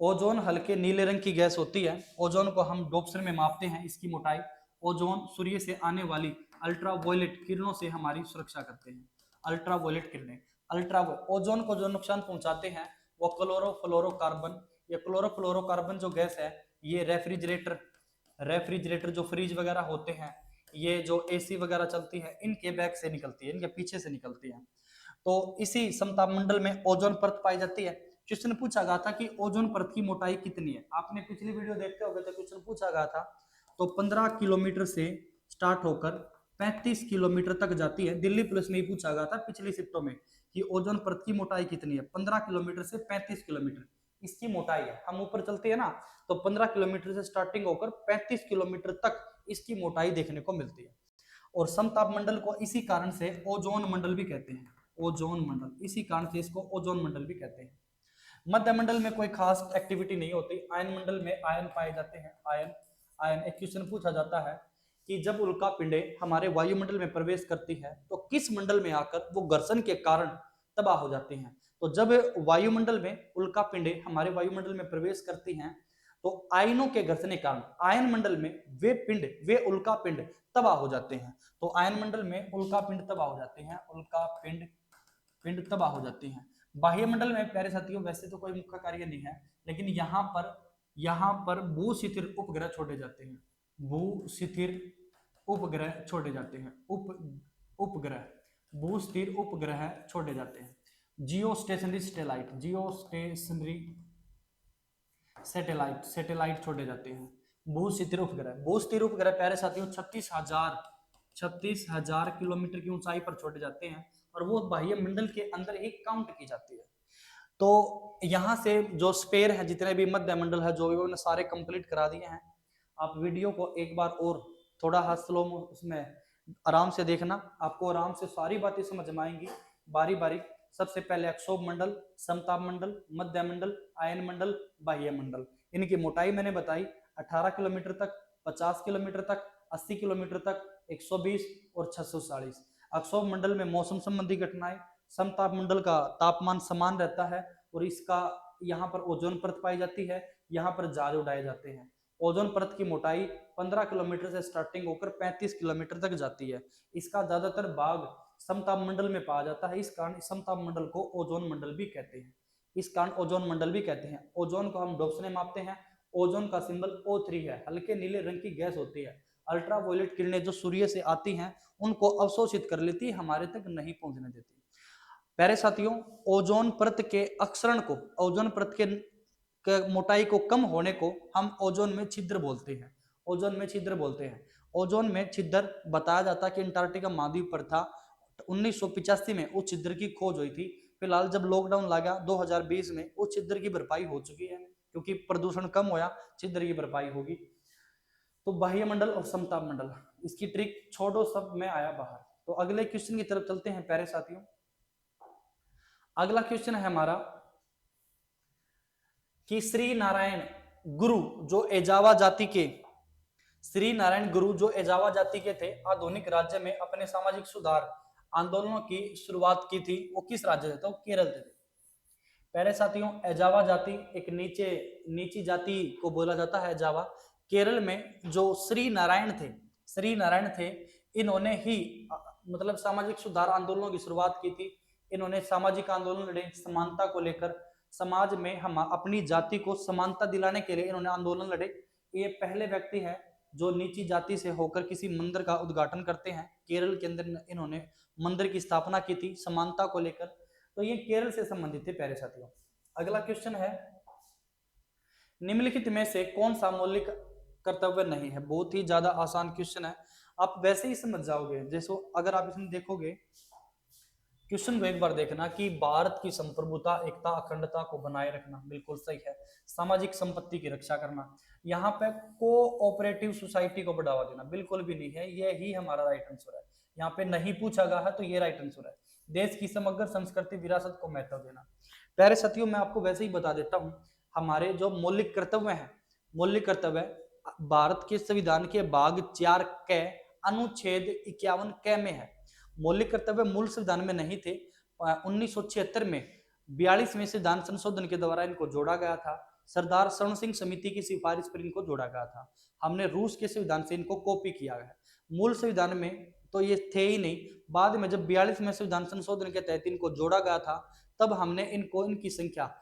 ओजोन हल्के नीले रंग की गैस होती है। ओजोन को हम डॉप्सन में मापते हैं, इसकी मोटाई। ओजोन सूर्य से आने वाली अल्ट्रावायलेट किरणों से हमारी सुरक्षा करते हैं। अल्ट्रावायलेट किरणें, ओजोन को जो नुकसान पहुंचाते हैं वो क्लोरोफ्लोरोकार्बन, ये क्लोरोफ्लोरोकार्बन जो गैस है, ये रेफ्रिजरेटर जो फ्रिज वगैरह होते हैं, ये जो एसी वगैरह चलती है, इनके बैक से निकलती है, इनके पीछे से निकलती है। तो इसी समताप मंडल में ओजोन परत पाई जाती है। क्वेश्चन पूछा गया था कि ओजोन परत की मोटाई कितनी है। आपने पिछली वीडियो देखते होंगे तो क्वेश्चन पूछा गया था। तो 15 किलोमीटर से स्टार्ट होकर 35 किलोमीटर तक जाती है। दिल्ली पुलिस में ही पूछा गया था पिछली शिफ्टों में कि ओजोन परत की मोटाई कितनी है। 15 किलोमीटर से 35 किलोमीटर इसकी मोटाई है। हम ऊपर चलते हैं ना, तो 15 किलोमीटर से स्टार्टिंग होकर 35 किलोमीटर तक इसकी मोटाई देखने को मिलती है। और समताप मंडल को इसी कारण से ओजोन मंडल भी कहते हैं, ओजोन मंडल, इसी कारण से इसको ओजोन मंडल भी कहते हैं। मध्य मंडल में कोई खास एक्टिविटी नहीं होती। आयन मंडल में आयन पाए जाते हैं, आयन। एक क्वेश्चन पूछा जाता है कि जब उल्का पिंडें हमारे वायुमंडल में प्रवेश करती है तो किस मंडल में आकर वो घर्षण के कारण तबाह हो जाती हैं। तो जब वायुमंडल में उल्का पिंडें हमारे वायुमंडल में प्रवेश करती हैं तो आयनों के घर्षण के कारण आयन मंडल में वे उल्का पिंड तबाह हो जाते हैं। तो आयन मंडल में उल्का पिंड तबाह हो जाते हैं, उल्का पिंड तबाह हो जाती हैं। बाह्य मंडल में प्यारे साथियों वैसे तो कोई मुख्य कार्य नहीं है, लेकिन यहाँ पर भूस्थिर उपग्रह छोड़े जाते हैं, भूस्थिर उपग्रह छोड़े जाते हैं, उपग्रह भूस्थिर उपग्रह छोड़े जाते हैं। जियो स्टेशनरी सैटेलाइट छोड़े जाते हैं। भूस्थिर उपग्रह प्यारे साथियों 36,000 किलोमीटर की ऊंचाई पर छोड़े जाते हैं और वो बाह्य मंडल के अंदर ही काउंट की जाती है। तो यहाँ से जो स्पेयर है, जितने भी मध्य मंडल है, जो भी उन्होंने सारे कंप्लीट करा दिए हैं। आप वीडियो को एक बार और थोड़ा हाथ स्लो उसमें आराम से देखना, आपको आराम से सारी बातें समझ में आएंगी बारी बारी। सबसे पहले अक्षोभ मंडल, समताप मंडल, मध्य मंडल, आयन मंडल, बाह्य मंडल। इनकी मोटाई मैंने बताई 18 किलोमीटर तक, 50 किलोमीटर तक, 80 किलोमीटर तक, 120 और 640। अक्षोभ मंडल में मौसम संबंधी घटनाएं, समताप मंडल का तापमान समान रहता है और इसका यहाँ पर ओजोन परत पाई जाती है, यहाँ पर जहाज उड़ाए जाते हैं। ओजोन परत की मोटाई 15 किलोमीटर से स्टार्टिंग होकर 35 किलोमीटर तक जाती है। इसका ज्यादातर भाग समताप मंडल में पाया जाता है, इस कारण समताप मंडल को ओजोन मंडल भी कहते हैं, इस कारण ओजोन मंडल भी कहते हैं। ओजोन को हम डॉप्सन में मापते हैं। ओजोन का सिंबल O3 है, हल्के नीले रंग की गैस होती है। अल्ट्रावायलेट किरणें जो सूर्य से आती हैं उनको अवशोषित कर लेती है, हमारे तक नहीं पहुंचने देती। प्यारे साथियों, ओजोन परत के अक्षरण को, ओजोन परत के मोटाई को कम होने को हम ओजोन में छिद्र बोलते हैं, ओजोन में छिद्र बोलते हैं। ओजोन में छिद्र बताया जाता है कि अंटार्कटिका महाद्वीप पर था। 1985 में उस छिद्र की खोज हुई थी। फिलहाल जब लॉकडाउन लगा 2020 में, उस छिद्र की भरपाई हो चुकी है, क्योंकि प्रदूषण कम होया, छिद्र की भरपाई होगी। तो बाह्य मंडल और समताप मंडल, इसकी ट्रिक छोड़ो, सब में आया बाहर। तो अगले क्वेश्चन की तरफ चलते हैं प्यारे साथियों। अगला क्वेश्चन है हमारा कि श्री नारायण गुरु जो एजावा जाति के, श्री नारायण गुरु जो एजावा जाति के थे, आधुनिक राज्य में अपने सामाजिक सुधार आंदोलनों की शुरुआत की थी। वो किस राज्य से? तो केरल से थे। पहले साथियों, एजावा जाति एक नीची जाति को बोला जाता है, एजावा। केरल में जो श्री नारायण थे, इन्होंने ही मतलब सामाजिक सुधार आंदोलनों की शुरुआत की थी। इन्होंने सामाजिक आंदोलन लड़े, समानता को लेकर। समाज में हम अपनी जाति को समानता दिलाने के लिए इन्होंने आंदोलन लड़े। ये पहले व्यक्ति हैं जो नीची जाति से होकर किसी मंदिर का उद्घाटन करते हैं। केरल के अंदर इन्होंने मंदिर की स्थापना की थी समानता को लेकर। तो ये केरल से संबंधित थे प्यारे साथियों। अगला क्वेश्चन है, निम्नलिखित में से कौन सा मौलिक कर्तव्य नहीं है? बहुत ही ज्यादा आसान क्वेश्चन है, आप वैसे ही समझ जाओगे। जैसे अगर आप इसमें देखोगे क्वेश्चन को एक बार देखना कि भारत की संप्रभुता, एकता, अखंडता को बनाए रखना, बिल्कुल सही है। सामाजिक संपत्ति की रक्षा करना, यहाँ पे कोऑपरेटिव सोसाइटी को बढ़ावा देना, बिल्कुल भी नहीं है, ये ही हमारा राइट आंसर है। यहाँ पे नहीं पूछा गया है तो ये राइट आंसर है। देश की समग्र संस्कृति विरासत को महत्व देना। प्यारे साथियों, मैं आपको वैसे ही बता देता हूँ, हमारे जो मौलिक कर्तव्य है, मौलिक कर्तव्य भारत के संविधान के भाग 4 के अनुच्छेद 51 क में है। मौलिक कर्तव्य मूल संविधान में नहीं थे। 1976 में 42वें संविधान संशोधन के द्वारा इनको जोड़ा गया था। सरदार शरण सिंह समिति की सिफारिश पर इनको जोड़ा गया था। हमने रूस के संविधान से इनको कॉपी किया है। मूल संविधान में तो ये थे ही नहीं। बाद में जब 42वें संविधान संशोधन के तहत इनको जोड़ा गया था, तब हमने इनको, इनकी संख्या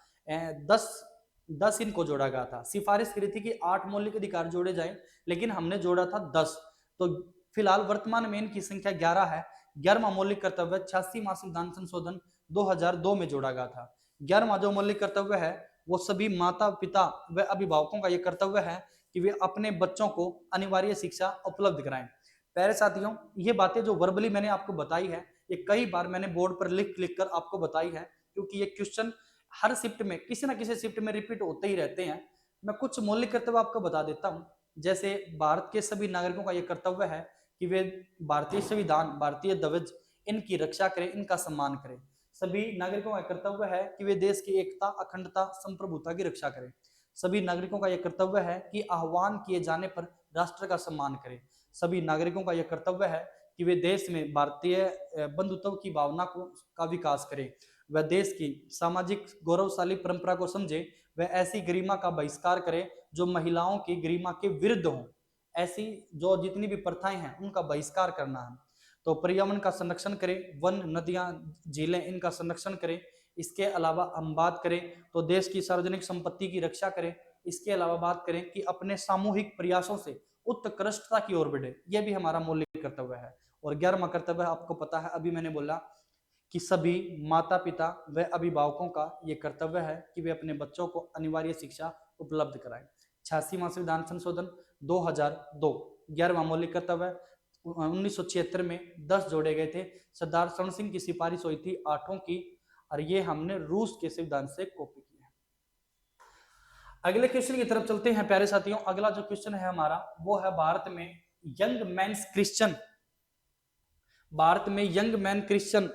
10 इनको जोड़ा गया था। सिफारिश करी थी कि 8 मौलिक अधिकार जोड़े जाएं, लेकिन हमने जोड़ा था 10। तो फिलहाल वर्तमान में इनकी संख्या 11 है। 11वां मौलिक कर्तव्य 86वां संविधान संशोधन 2002 में जोड़ा गया था। 11वां जो मौलिक कर्तव्य है वो सभी माता पिता व अभिभावकों का यह कर्तव्य है कि वे अपने बच्चों को अनिवार्य शिक्षा उपलब्ध कराएं। प्यारे साथियों, ये बातें जो वर्बली मैंने आपको बताई है, ये कई बार मैंने बोर्ड पर लिख लिख कर आपको बताई है, क्योंकि ये क्वेश्चन हर शिफ्ट में, किसी ना किसी शिफ्ट में रिपीट होते ही रहते हैं। मैं कुछ मौलिक कर्तव्य आपको बता देता हूँ। जैसे भारत के सभी नागरिकों का यह कर्तव्य है कि वे भारतीय संविधान, भारतीय ध्वज, इनकी रक्षा करें, इनका सम्मान करें। सभी नागरिकों का कर्तव्य है कि वे देश की एकता, अखंडता, संप्रभुता की रक्षा करें। सभी नागरिकों का यह कर्तव्य है कि आह्वान किए जाने पर राष्ट्र का सम्मान करें। सभी नागरिकों का यह कर्तव्य है कि वे देश में भारतीय बंधुत्व की भावना का विकास करें। वह देश की सामाजिक गौरवशाली परंपरा को समझे। वह ऐसी गरिमा का बहिष्कार करे जो महिलाओं की गरिमा के विरुद्ध हो। ऐसी जो जितनी भी प्रथाएं हैं उनका बहिष्कार करना है। तो पर्यावरण का संरक्षण करें, वन, नदियां, झीलें, इनका संरक्षण करें। इसके अलावा हम बात करें तो देश की सार्वजनिक संपत्ति की रक्षा करें। इसके अलावा बात करें कि अपने सामूहिक प्रयासों से उत्कृष्टता की ओर बढ़े, यह भी हमारा मौलिक कर्तव्य है। और 11वां कर्तव्य आपको पता है, अभी मैंने बोला कि सभी माता पिता व अभिभावकों का ये कर्तव्य है कि वे अपने बच्चों को अनिवार्य शिक्षा उपलब्ध कराएं। 86वां संविधान संशोधन 2002, 11वां मौलिक कर्तव्य 1976 में 10 जोड़े गए थे। सरदार शरण सिंह की सिफारिश हुई थी 8 की, और ये हमने रूस के संविधान से कॉपी किया है। अगले क्वेश्चन की तरफ चलते हैं प्यारे साथियों। अगला जो क्वेश्चन है हमारा वो है, भारत में यंग मैन्स क्रिश्चियन, भारत में यंग मैन क्रिश्चियन,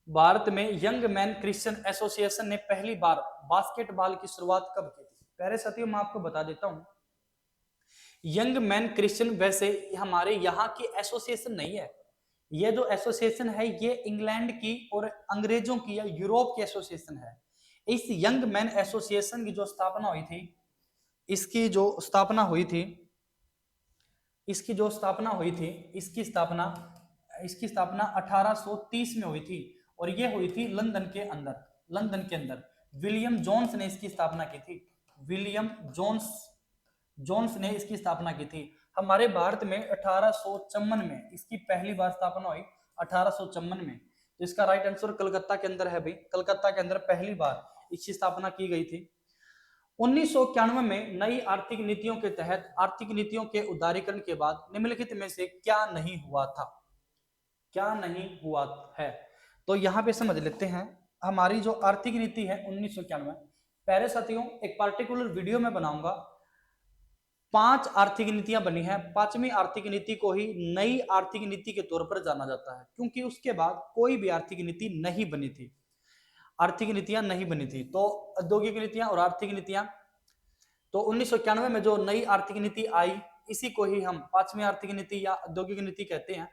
भारत में यंग मैन क्रिश्चियन एसोसिएशन ने पहली बार बास्केटबॉल की शुरुआत कब की थी? प्यारे साथियों, मैं आपको बता देता हूं, यंग मैन क्रिश्चियन वैसे हमारे यहाँ की एसोसिएशन नहीं है। ये जो एसोसिएशन है ये इंग्लैंड की और अंग्रेजों की या यूरोप की एसोसिएशन है। इस यंग मैन एसोसिएशन की जो स्थापना हुई थी, इसकी जो स्थापना हुई थी, इसकी स्थापना 1830 में हुई थी, और ये हुई थी लंदन के अंदर। विलियम जोन्स ने इसकी स्थापना की थी। विलियम जोन्स ने इसकी स्थापना की थी। हमारे भारत में 1854 में इसकी पहली बार स्थापना हुई, 1854 में। तो इसका राइट आंसर कलकत्ता के अंदर है भाई, कलकत्ता के अंदर पहली बार इसकी स्थापना की गई थी। 1991 में नई आर्थिक नीतियों के तहत आर्थिक नीतियों के उदारीकरण के बाद निम्नलिखित में से क्या नहीं हुआ था? क्या नहीं हुआ है? तो यहाँ पे समझ लेते हैं। हमारी जो आर्थिक नीति है 1991, प्यारे साथियों एक पार्टिकुलर वीडियो में बनाऊंगा। 5 आर्थिक नीतियां बनी हैं। 5वीं आर्थिक नीति को ही नई आर्थिक नीति के तौर पर जाना जाता है, क्योंकि उसके बाद कोई भी आर्थिक नीति नहीं बनी थी। आर्थिक नीतियां नहीं बनी थी। तो औद्योगिक नीतियां और आर्थिक नीतियां, तो 1991 में जो नई आर्थिक नीति आई, इसी को ही हम 5वीं आर्थिक नीति या औद्योगिक नीति कहते हैं।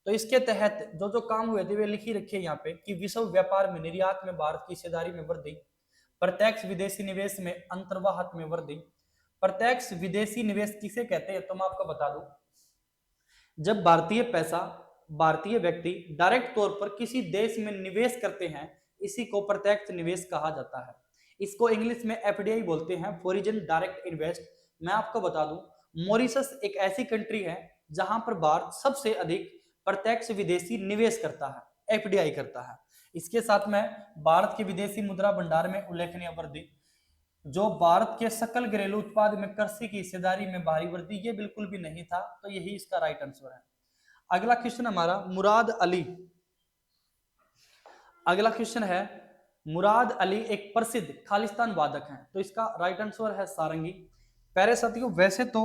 तो इसके तहत जो जो काम हुए थे वे लिखी रखे यहाँ पे कि विश्व व्यापार में निर्यात में भारत की हिस्सेदारी में वृद्धि, प्रत्यक्ष विदेशी निवेश में अंतर्वाहत में वृद्धि। प्रत्यक्ष विदेशी निवेश किसे कहते हैं तो मैं आपको बता दूं, जब भारतीय पैसा, भारतीय व्यक्ति डायरेक्ट तौर पर किसी देश में निवेश करते हैं, इसी को प्रत्यक्ष निवेश कहा जाता है। इसको इंग्लिश में एफडीआई बोलते हैं, फॉरेन डायरेक्ट इन्वेस्ट। मैं आपको बता दूं, मॉरिशस एक ऐसी कंट्री है जहां पर भारत सबसे अधिक प्रत्यक्ष विदेशी निवेश करता है, एफडीआई करता है। इसके साथ में भारत के विदेशी मुद्रा भंडार में उल्लेखनीय वृद्धि, जो भारत के सकल घरेलू उत्पाद में कृषि की हिस्सेदारी में भारी वृद्धि, ये बिल्कुल भी नहीं था, तो यही इसका राइट आंसर है। अगला क्वेश्चन हमारा मुराद अली, अगला क्वेश्चन है मुराद अली एक प्रसिद्ध खालिस्तान वादक हैं, तो इसका राइट आंसर है सारंगी। प्यारे साथियों, वैसे तो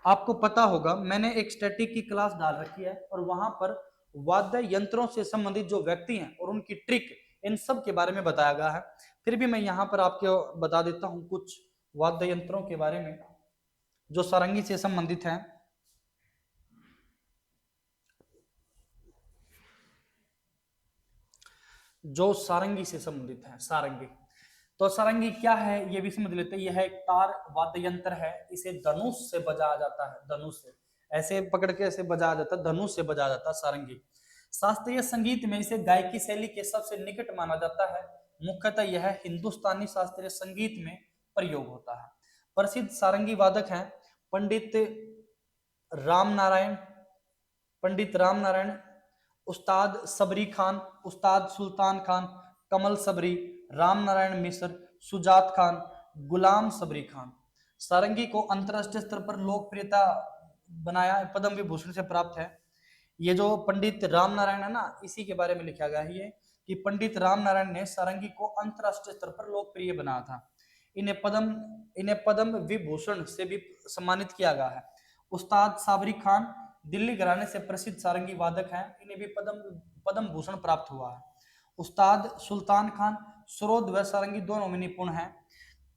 आपको पता होगा मैंने एक स्टैटिक की क्लास डाल रखी है और वहां पर वाद्य यंत्रों से संबंधित जो व्यक्ति हैं और उनकी ट्रिक, इन सब के बारे में बताया गया है। फिर भी मैं यहाँ पर आपको बता देता हूँ कुछ वाद्य यंत्रों के बारे में जो सारंगी से संबंधित हैं। जो सारंगी से संबंधित है, सारंगी, तो सारंगी क्या है ये भी समझ लेते हैं। यह एक तार वाद्य यंत्र है, इसे धनुष से बजाया जाता है, धनुष से ऐसे पकड़ के ऐसे बजाया जाता है, धनुष से बजाया जाता है सारंगी। शास्त्रीय संगीत में इसे गायकी शैली के सबसे निकट माना जाता है। मुख्यतः यह हिंदुस्तानी शास्त्रीय संगीत में प्रयोग होता है। प्रसिद्ध सारंगी वादक हैं पंडित राम नारायण, पंडित राम नारायण, उस्ताद सबरी खान, उस्ताद सुल्तान खान, कमल सबरी, राम नारायण मिश्र, सुजात खान, गुलाम सबरी खान। सारंगी को अंतरराष्ट्रीय स्तर पर लोकप्रियता बनाया, पद्म विभूषण से प्राप्त है। ये जो पंडित राम नारायण है ना, इसी के बारे में लिखा गया है ये कि पंडित राम नारायण ने सारंगी को अंतरराष्ट्रीय स्तर पर लोकप्रिय बनाया था। इन्हें पद्म विभूषण से भी सम्मानित किया गया है। उस्ताद साबरी खान दिल्ली घराने से प्रसिद्ध सारंगी वादक हैं, इन्हें भी पद्म भूषण प्राप्त हुआ है। उस्ताद सुल्तान खान सरोद व सारंगी दोनों में निपुण हैं।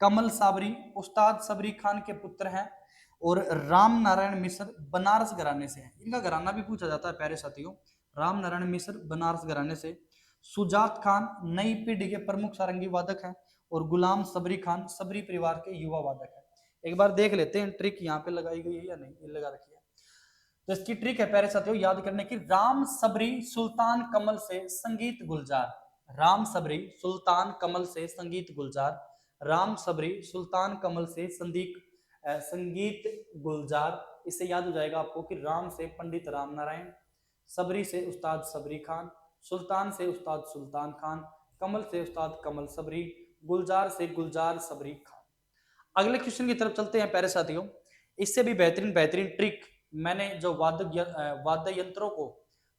कमल साबरी उस्ताद सबरी खान के पुत्र हैं और राम नारायण मिश्र बनारस घराने से हैं। इनका घराना भी पूछा जाता है प्यारे साथियों, राम नारायण मिश्र बनारस घराने से। सुजात खान नई पीढ़ी के प्रमुख सारंगी वादक हैं और गुलाम सबरी खान सबरी परिवार के युवा वादक हैं। एक बार देख लेते हैं ट्रिक यहाँ पे लगाई गई है या नहीं, ये लगा रखी है। तो इसकी ट्रिक है प्यारे साथियों याद करने की, राम सबरी सुल्तान कमल से संगीत गुलजार, राम सबरी सुल्तान कमल से संगीत गुलजार, राम सबरी सुल्तान कमल से संगीत गुलजार। इससे याद हो जाएगा आपको कि राम से पंडित राम नारायण, सबरी से उस्ताद सबरी खान, सुल्तान से उस्ताद सुल्तान खान, कमल से उस्ताद कमल सबरी, गुलजार से गुलजार सबरी खान। अगले क्वेश्चन की तरफ चलते हैं प्यारे साथियों। इससे भी बेहतरीन ट्रिक मैंने जो वाद्य यंत्रों को,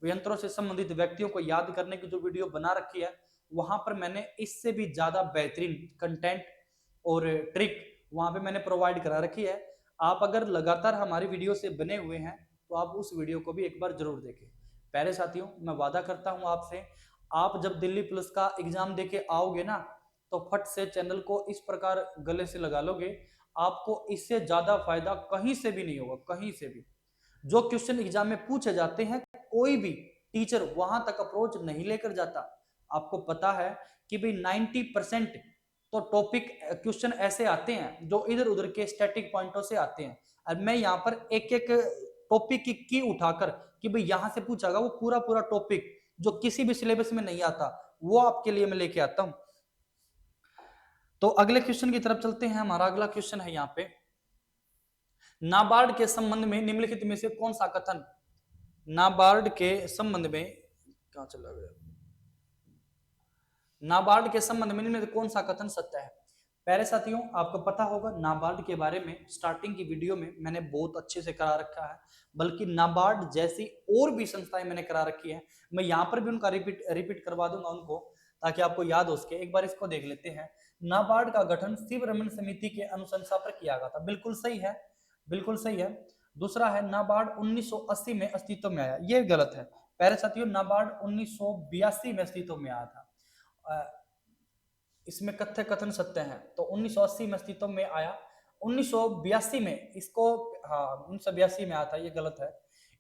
यंत्रों से संबंधित व्यक्तियों को याद करने की जो वीडियो बना रखी है, वहां पर मैंने इससे भी ज्यादा बेहतरीन कंटेंट और ट्रिक वहां पे मैंने प्रोवाइड करा रखी है। आप अगर लगातार हमारी वीडियो से बने हुए हैं तो आप उस वीडियो को भी एक बार जरूर देखें। प्यारे साथियों, मैं वादा करता हूं आपसे, आप जब दिल्ली पुलिस का एग्जाम देके आओगे ना, तो फट से चैनल को इस प्रकार गले से लगा लोगे, आपको इससे ज्यादा फायदा कहीं से भी नहीं होगा, कहीं से भी। जो क्वेश्चन एग्जाम में पूछे जाते हैं, कोई भी टीचर वहां तक अप्रोच नहीं लेकर जाता। आपको पता है कि भाई 90% तो टॉपिक क्वेश्चन ऐसे आते हैं जो इधर उधर के स्टैटिक पॉइंटों से आते हैं। और मैं यहाँ पर एक एक टॉपिक की उठाकर कि भाई यहां से पूछागा, वो पूरा टॉपिक जो किसी भी सिलेबस में नहीं आता, वो आपके लिए मैं लेके आता हूं। तो अगले क्वेश्चन की तरफ चलते हैं। हमारा अगला क्वेश्चन है यहाँ पे, नाबार्ड के संबंध में निम्नलिखित में से कौन सा कथन, नाबार्ड के संबंध में, कहां चला गया, नाबार्ड के संबंध में निम्नलिखित कौन सा कथन सत्य है। प्यारे साथियों, आपको पता होगा नाबार्ड के बारे में स्टार्टिंग की वीडियो में मैंने बहुत अच्छे से करा रखा है, बल्कि नाबार्ड जैसी और भी संस्थाएं मैंने करा रखी है। मैं यहाँ पर भी उनका रिपीट करवा दूंगा उनको, ताकि आपको याद हो सके। एक बार इसको देख लेते हैं। नाबार्ड का गठन शिव रमन समिति के अनुशंसा पर किया गया था, बिल्कुल सही है, बिल्कुल सही है। दूसरा है नाबार्ड 1980 में अस्तित्व में आया, ये गलत है प्यारे साथियों। नाबार्ड 1982 में अस्तित्व में आया था, इसमें कथ्य कथन सत्य है। तो 1980 में अस्तित्व में आया, 1982 में इसको, हाँ 1982 में आया था, ये गलत है।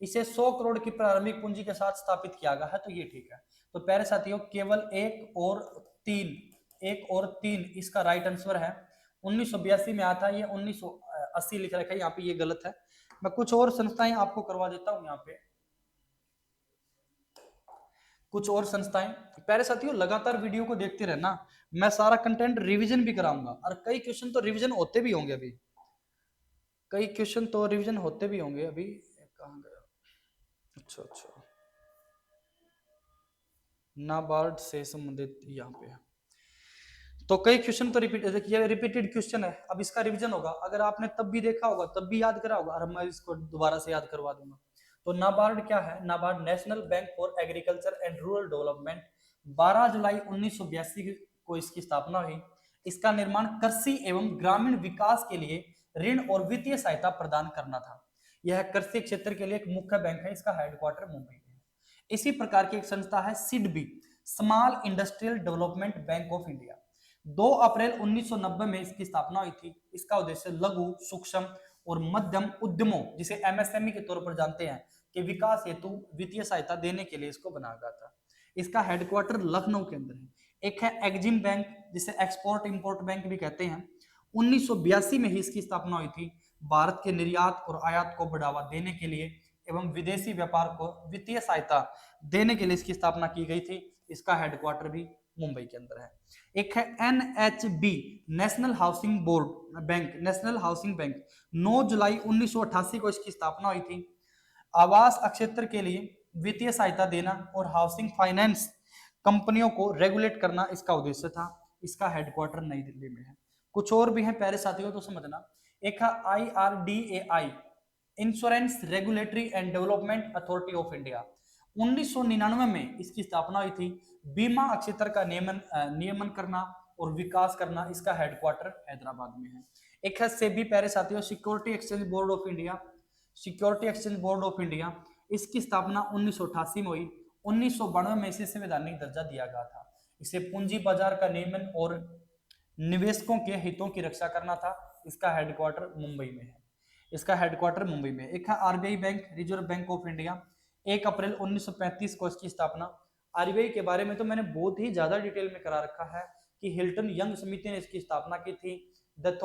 इसे 100 करोड़ की प्रारंभिक पूंजी के साथ स्थापित किया गया है, तो ये ठीक है। तो प्यारे साथियों, केवल एक और तीन इसका राइट आंसर है। 1982 में आया था, ये 1980 लिख रखा है यहाँ पे, ये गलत है। मैं कुछ और संस्थाएं आपको करवा देता हूँ यहाँ पे, कुछ और संस्थाएं। प्यारे साथियों, लगातार वीडियो को देखते रहना, मैं सारा कंटेंट रिवीजन भी कराऊंगा, और कई क्वेश्चन तो रिवीजन होते भी होंगे अभी, कई क्वेश्चन तो रिवीजन होते भी होंगे अभी। कहां गया, अच्छा अच्छा, नाबार्ड से संबंधित यहाँ पे है। तो कई क्वेश्चन तो देखिए रिपीटेड क्वेश्चन है, अब इसका रिवीजन होगा, अगर आपने तब भी देखा होगा तब भी याद करा होगा, और मैं इसको दोबारा से याद करवा दूंगा। तो नाबार्ड क्या है? NABARD national bank for agriculture and rural development, 12 जुलाई 1982 को इसकी स्थापना हुई। इसका निर्माण कृषि एवं ग्रामीण विकास के लिए ऋण और वित्तीय सहायता प्रदान करना था। यह कृषि क्षेत्र के लिए एक मुख्य बैंक है, इसका हेडक्वार्टर मुंबई में है। इसी प्रकार की एक संस्था है SIDBI, small industrial development bank of India. 2 अप्रैल 1990 में इसकी स्थापना हुई थी। इसका उद्देश्य लघु, सूक्ष्म और मध्यम उद्यमों, जिसे एमएसएमई के तौर पर जानते हैं, के विकास हेतु वित्तीय सहायता देने के लिए इसको बनाया गया था। इसका हेडक्वार्टर लखनऊ के अंदर है। एक है एग्जिम बैंक, जिसे एक्सपोर्ट इंपोर्ट बैंक भी कहते हैं। 1982 में ही इसकी स्थापना हुई थी। भारत के निर्यात और आयात को बढ़ावा देने के लिए एवं विदेशी व्यापार को वित्तीय सहायता देने के लिए इसकी स्थापना की गई थी। इसका हेडक्वार्टर भी मुंबई के अंदर है। एक है NHB, national housing board bank, national housing bank, 9 जुलाई 1988 को इसकी स्थापना हुई थी। आवास क्षेत्र के लिए वित्तीय सहायता देना और हाउसिंग फाइनेंस कंपनियों को रेगुलेट करना इसका उद्देश्य था। इसका हेडक्वार्टर नई दिल्ली में है। कुछ और भी है प्यारे साथियों, तो समझना। एक है IRDAI, insurance regulatory and development authority of India. 1999 में इसकी स्थापना हुई थी। बीमा क्षेत्र का नियमन करना और विकास करना, इसका हेडक्वार्टर हैदराबाद में है। एक है सेबी प्यारे साथियों, security exchange board of India, security exchange board of India. इसकी स्थापना 1988 में हुई। 1992 में इसे संवैधानिक दर्जा दिया गया था। इसे पूंजी बाजार का नियमन और निवेशकों के हितों की रक्षा करना था। इसका हेडक्वार्टर मुंबई में है। इसका हेडक्वार्टर मुंबई में। एक है RBI bank, reserve bank of India. 1 अप्रैल 1935 को इसकी स्थापना। आरबीआई के बारे में तो मैंने बहुत ही ज्यादा डिटेल में करा रखा है कि हिल्टन यंग समिति ने इसकी स्थापना की थी। द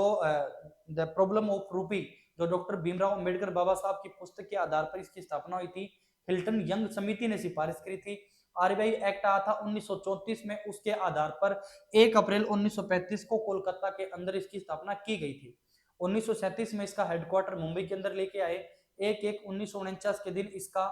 प्रॉब्लम ऑफ रूपी, जो डॉक्टर भीमराव अंबेडकर बाबा साहब की पुस्तक के आधार पर इसकी स्थापना हुई थी। हिल्टन यंग समिति ने सिफारिश करी थी। आरबीआई एक्ट आया था 1934 में, उसके आधार पर 1 अप्रैल 1935 को कोलकाता के अंदर इसकी स्थापना की गई थी। 1937 में इसका हेडक्वार्टर मुंबई के अंदर लेके आए। 1/1/1949 के दिन इसका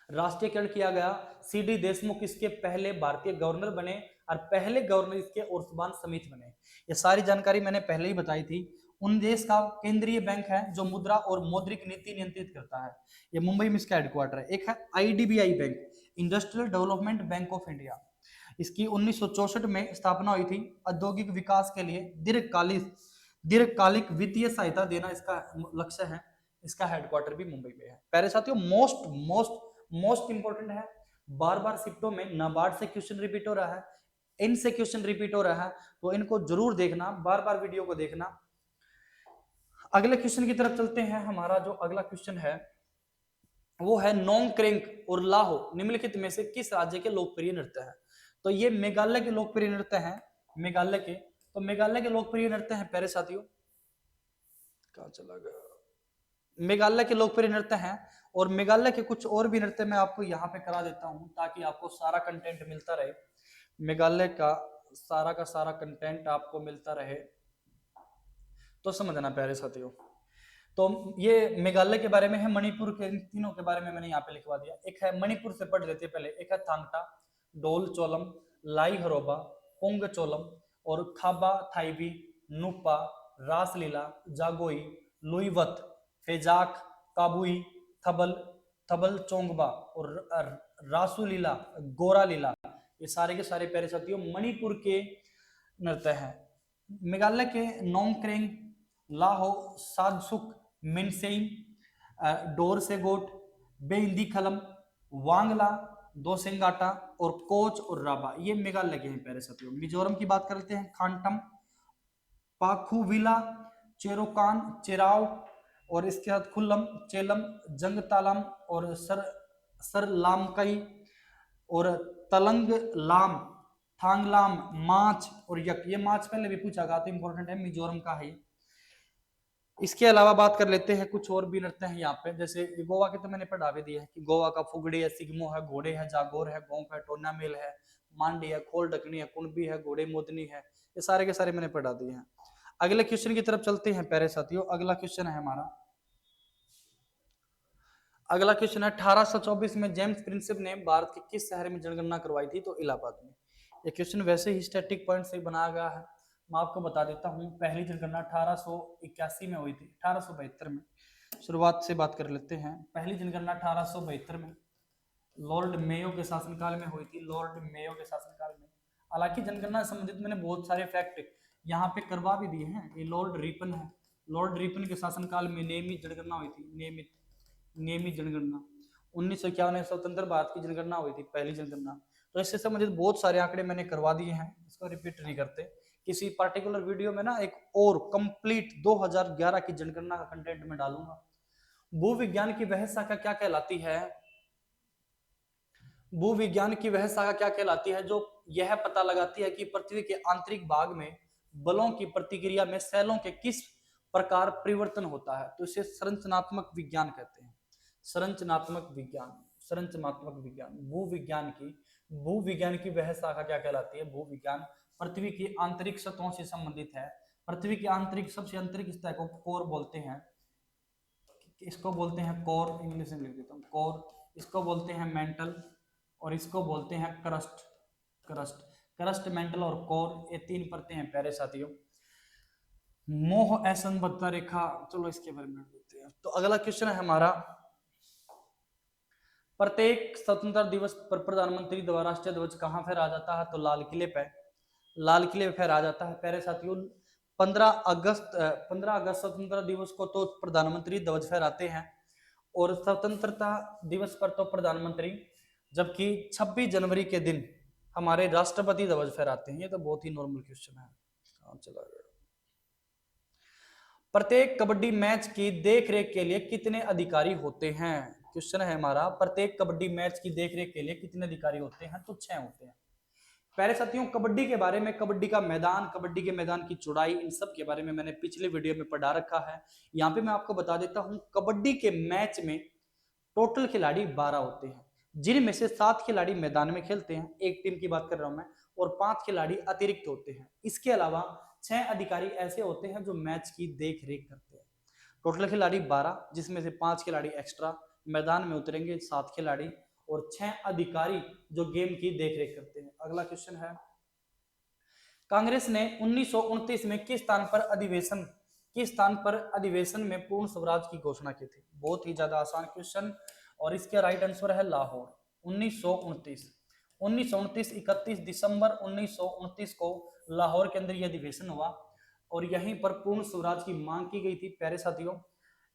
राष्ट्रीयकरण किया गया। सीडी देशमुख इसके पहले भारतीय गवर्नर बने और पहले गवर्नर इसके उर्सबान समित बने। ये सारी जानकारी मैंने पहले ही बताई थी। उन देश का केंद्रीय बैंक है जो मुद्रा और मौद्रिक नीति नियंत्रित करता है। ये मुंबई में इसका हेडक्वार्टर है। एक है IDBI bank, industrial development bank of India. इसकी 1964 में स्थापना हुई थी। औद्योगिक विकास के लिए दीर्घकालिक वित्तीय सहायता देना इसका लक्ष्य है। इसका हेडक्वार्टर भी मुंबई में है। प्यारे साथियों, मोस्ट इंपोर्टेंट है, बार बार शिफ्टों में नाबार्ड से क्वेश्चन रिपीट हो रहा है, इनसे क्वेश्चन रिपीट हो रहा है, तो इनको जरूर देखना, बार बार वीडियो को देखना। अगले क्वेश्चन की तरफ चलते हैं। हमारा जो अगला क्वेश्चन है वो है नोंगक्रेंक और लाहो निम्नलिखित में से किस राज्य के लोकप्रिय नृत्य हैं? तो ये मेघालय के लोकप्रिय नृत्य हैं। मेघालय के लोकप्रिय नृत्य हैं प्यारे साथियों। कहां चला गया? मेघालय के लोकप्रिय नृत्य हैं। और मेघालय के कुछ और भी नृत्य मैं आपको यहाँ पे करा देता हूँ ताकि आपको सारा कंटेंट मिलता रहे। मेघालय का सारा कंटेंट आपको मिलता रहे, तो समझना प्यारे साथियों। तो ये मेघालय के बारे में है। मणिपुर के तीनों के बारे में मैंने यहाँ पे लिखवा दिया। एक है मणिपुर से पढ़ लेते पहले। एक है थांगटा, डोल चोलम, लाई हरोबा, पोंग चोलम और खाबा थाईबी, नुपा, रासलीला, जागोई, लुईवत, फेजाक, काबुई, थबल, थबल चोंगबा और रासुलीला, गोरा लीला, ये सारे के सारे प्यारे साथियों मणिपुर के नृत्य हैं। मेघालय के नोंगक्रेंग, लाहो, सादसुक, मिनसेई, डोरसेगोट, बेइंदी खलम, वांगला, दोसेंगाटा और कोच और राबा, ये मेघालय के हैं प्यारे साथियों। मिजोरम की बात करते हैं। खांटम, पाखुविला, चेरोकान, चेराव और इसके बाद खुल्लम, चेलम, जंगतालम और सरलामकई और तलंग लाम, थांगलाम, माच और यक। ये माच पहले भी पूछा गया तो इंपॉर्टेंट है, मिजोरम का है। इसके अलावा बात कर लेते हैं कुछ और भी नृत्य हैं यहाँ पे। जैसे गोवा के तो मैंने पढ़ावे दिए हैं कि गोवा का फुगड़ी है, सिग्मो है, घोड़े है, जागोर है, गोंक है, टोना मेल है, मांडी है, खोल डकनी है, कुणबी है, घोड़े मोदनी है, ये सारे के सारे मैंने पढ़ा दिए हैं। अगले क्वेश्चन की तरफ चलते हैं प्यारे साथियों। अगला क्वेश्चन है हमारा, अगला क्वेश्चन है 1824 में जेम्स प्रिंसेप ने भारत के किस शहर में जनगणना करवाई थी? तो इलाहाबाद में। ये क्वेश्चन वैसे ही स्टैटिक पॉइंट से बनाया गया है, मैं आपको बता देता हूँ। पहली जनगणना 1881 में हुई थी, 1872 में। शुरुआत से बात कर लेते हैं। पहली जनगणना 1872 में लॉर्ड मेयो के शासनकाल में हुई थी, लॉर्ड मेयो के शासनकाल में। हालांकि जनगणना से संबंधित मैंने बहुत सारे फैक्ट यहाँ पे करवा भी दिए हैं। ये लॉर्ड रिपन है, लॉर्ड रिपन के शासनकाल में नियमित जनगणना हुई थी, नियमित जनगणना। 1951 में स्वतंत्र भारत की जनगणना हुई थी, पहली जनगणना। तो इससे संबंधित बहुत सारे आंकड़े मैंने करवा दिए हैं, इसको रिपीट नहीं करते। किसी पार्टिकुलर वीडियो में ना एक और कंप्लीट 2011 की जनगणना का कंटेंट में डालूंगा। भूविज्ञान की वह शाखा क्या कहलाती है? भूविज्ञान की वह शाखा क्या कहलाती है जो यह पता लगाती है कि पृथ्वी के आंतरिक भाग में बलों की प्रतिक्रिया में सेलों के किस प्रकार परिवर्तन होता है? तो इसे संरचनात्मक विज्ञान कहते हैं। संरचनात्मक विज्ञान, संरचनात्मक विज्ञान। भूविज्ञान की वह शाखा क्या कहलाती है? भूविज्ञान पृथ्वी की आंतरिक सतहों से संबंधित है। पृथ्वी की आंतरिक, सबसे आंतरिक सतह को कोर बोलते हैं। इसको बोलते हैं कोर, इंग्लिश में लिख देता हूँ कोर। इसको बोलते हैं मेंटल, और इसको बोलते हैं क्रस्ट। क्रस्ट, मेंटल और कोर, ये तीन परतें हैं प्यारे साथियों। मोह असंबद्धता रेखा, चलो इसके बारे में देखते हैं। तो अगला क्वेश्चन है हमारा, प्रत्येक स्वतंत्रता दिवस पर प्रधानमंत्री द्वारा राष्ट्रीय ध्वज कहाँ फहराया जाता है? तो लाल किले पे, लाल किले पे फहराया जाता है प्यारे साथियों। 15 अगस्त स्वतंत्रता दिवस को तो प्रधानमंत्री ध्वज फहराते हैं, और स्वतंत्रता दिवस पर तो प्रधानमंत्री, जबकि 26 जनवरी के दिन हमारे राष्ट्रपति ध्वज फहराते हैं। ये तो बहुत ही नॉर्मल क्वेश्चन है। चला गया। प्रत्येक कबड्डी मैच की देखरेख के लिए कितने अधिकारी होते हैं? क्वेश्चन है हमारा, प्रत्येक कबड्डी मैच की देखरेख के लिए कितने अधिकारी होते हैं? तो 6 होते हैं। पहले साथियों, कबड्डी के बारे में, कबड्डी का मैदान, कबड्डी के मैदान की चौड़ाई, इन सब के बारे में मैंने पिछले वीडियो में पढ़ा रखा है। यहाँ पे मैं आपको बता देता हूँ, कबड्डी के मैच में टोटल खिलाड़ी 12 होते हैं, जिनमें से 7 खिलाड़ी मैदान में खेलते हैं, एक टीम की बात कर रहा हूं मैं, और 5 खिलाड़ी अतिरिक्त होते हैं। इसके अलावा 6 अधिकारी ऐसे होते हैं जो मैच की देख रेख करते हैं। टोटल खिलाड़ी 12, जिसमें से 5 खिलाड़ी एक्स्ट्रा मैदान में उतरेंगे, 7 खिलाड़ी, और 6 अधिकारी जो गेम की देख रेख करते हैं। अगला क्वेश्चन है, कांग्रेस ने 1929 में किस स्थान पर अधिवेशन में पूर्ण स्वराज की घोषणा की थी? बहुत ही ज्यादा आसान क्वेश्चन, और इसके राइट आंसर है लाहौर। 1929, 31 दिसंबर 1929 को लाहौर के अंदर यह अधिवेशन हुआ, और यहीं पर पूर्ण स्वराज की मांग की गई थी प्यारे साथियों।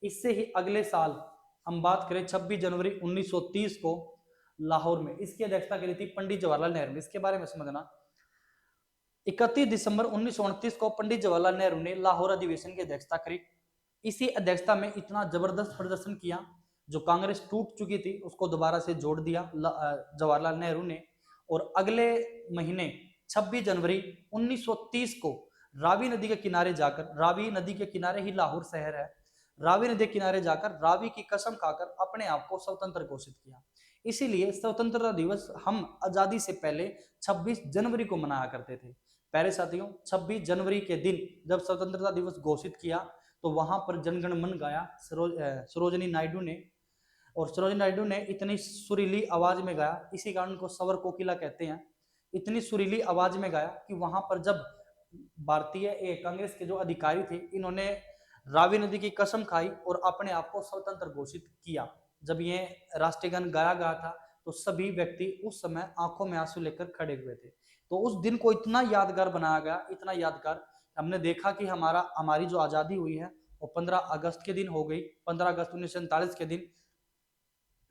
इससे ही अगले साल हम बात करें 26 जनवरी 1930 को लाहौर में इसकी अध्यक्षता की थी पंडित जवाहरलाल नेहरू ने। इसके बारे में समझना, 31 दिसंबर 1929 को पंडित जवाहरलाल नेहरू ने लाहौर अधिवेशन की अध्यक्षता करी। इसी अध्यक्षता में इतना जबरदस्त प्रदर्शन किया, जो कांग्रेस टूट चुकी थी उसको दोबारा से जोड़ दिया जवाहरलाल नेहरू ने। और अगले महीने 26 जनवरी 1930 को रावी नदी के किनारे जाकर, रावी नदी के किनारे ही लाहौर शहर है, रावी नदी के किनारे जाकर रावी की कसम खाकर अपने आप को स्वतंत्र घोषित किया। इसीलिए स्वतंत्रता दिवस हम आजादी से पहले 26 जनवरी को मनाया करते थे। प्यारे साथियों, 26 जनवरी के दिन जब स्वतंत्रता दिवस घोषित किया, तो वहां पर जनगण मन गाया सरोजिनी नायडू ने, और सरोजिनी नायडू ने इतनी सुरीली आवाज में गाया, इसी कारण उनको स्वर कोकिला कहते हैं। इतनी सुरीली आवाज में गाया कि वहां पर जब भारतीय कांग्रेस के जो अधिकारी थे, इन्होंने रावी नदी की कसम खाई और अपने आप को स्वतंत्र घोषित किया। जब ये राष्ट्रीय गान गाया गया था, तो सभी व्यक्ति उस समय आंखों में आंसू लेकर खड़े हुए थे। तो उस दिन को इतना यादगार बनाया गया, इतना यादगार, हमने देखा कि हमारी जो आजादी हुई है वो 15 अगस्त के दिन हो गई, 15 अगस्त 1947 के दिन।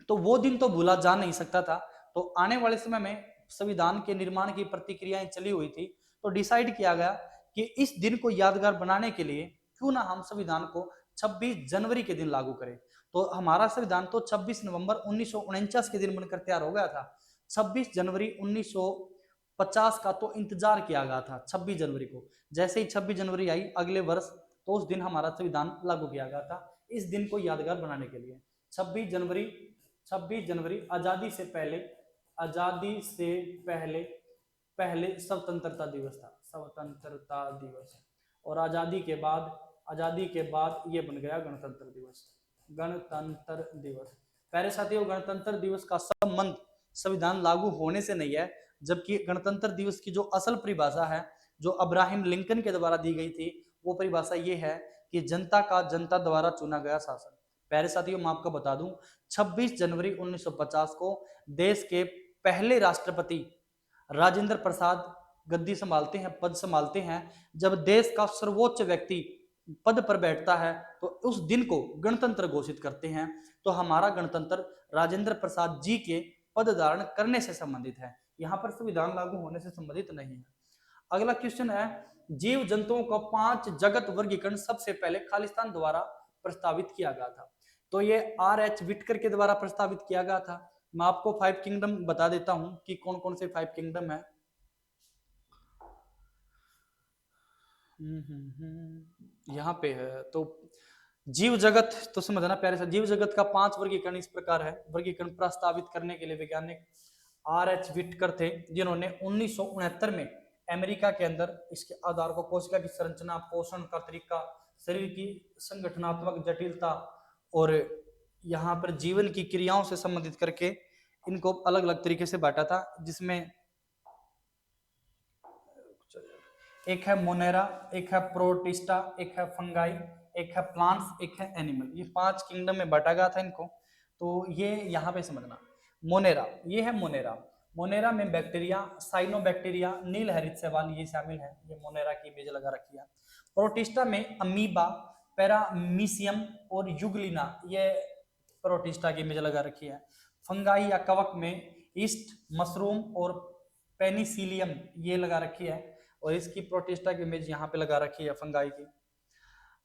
तो वो दिन तो भूला जा नहीं सकता था। तो आने वाले समय में संविधान के निर्माण की प्रक्रियाएं चली हुई थी, तो डिसाइड किया गया कि इस दिन को यादगार बनाने के लिए क्यों ना हम संविधान को 26 जनवरी के दिन लागू करें। तो हमारा संविधान तो 26 नवंबर 1949 के दिन बनकर तैयार हो गया था। 26 जनवरी 1950 का तो इंतजार किया गया था 26 जनवरी को। जैसे ही 26 जनवरी आई अगले वर्ष, तो उस दिन हमारा संविधान लागू किया गया था, इस दिन को यादगार बनाने के लिए। 26 जनवरी आजादी से पहले स्वतंत्रता दिवस था, स्वतंत्रता दिवस। और आजादी के बाद ये बन गया गणतंत्र दिवस, गणतंत्र दिवस। प्यारे साथियों, गणतंत्र दिवस का संबंध संविधान लागू होने से नहीं है, जबकि गणतंत्र दिवस की जो असल परिभाषा है, जो अब्राहम लिंकन के द्वारा दी गई थी, वो परिभाषा ये है कि जनता का जनता द्वारा चुना गया शासन। प्यारे साथियों, मैं आपको बता दूं, 26 जनवरी 1950 को देश के पहले राष्ट्रपति राजेंद्र प्रसाद गद्दी संभालते हैं, पद संभालते हैं। जब देश का सर्वोच्च व्यक्ति पद पर बैठता है तो उस दिन को गणतंत्र घोषित करते हैं। तो हमारा गणतंत्र राजेंद्र प्रसाद जी के पद धारण करने से संबंधित है, यहाँ पर संविधान लागू होने से संबंधित नहीं है। अगला क्वेश्चन है, जीव जंतुओं का 5 जगत वर्गीकरण सबसे पहले खालिस्तान द्वारा प्रस्तावित किया गया था। तो ये R.H. विटकर के द्वारा प्रस्तावित किया गया था। मैं आपको 5 किंगडम बता देता हूं कि कौन कौन से 5 किंगडम है। यहाँ पे है तो जीव जगत, तो समझना प्यारे से, जीव जगत का 5 वर्गीकरण इस प्रकार है। वर्गीकरण प्रस्तावित करने के लिए वैज्ञानिक R.H. विटकर थे, जिन्होंने 1969 में अमेरिका के अंदर इसके आधार को कोशिका की संरचना, पोषण का तरीका, शरीर की संगठनात्मक जटिलता और यहाँ पर जीवन की क्रियाओं से संबंधित करके इनको अलग अलग तरीके से बांटा था, जिसमें एक है मोनेरा, एक है प्रोटिस्टा, एक है फंगाई, एक है प्लांट्स, एक है एनिमल। ये 5 किंगडम में बांटा गया था इनको। तो ये यहाँ पे समझना, मोनेरा, ये है मोनेरा। मोनेरा में बैक्टीरिया, साइनोबैक्टीरिया, नील हरित शैवाल ये शामिल है। ये मोनेरा की इमेज लगा रखी है। प्रोटिस्टा में अमीबा, पैरामीशियम और युगलिना, ये प्रोटिस्टा की इमेज लगा रखी है। फंगाई या कवक में ईस्ट, मशरूम और पेनिसिलियम ये लगा रखी है। और इसकी प्रोटिस्टा की इमेज यहाँ पे लगा रखी है फंगाई की।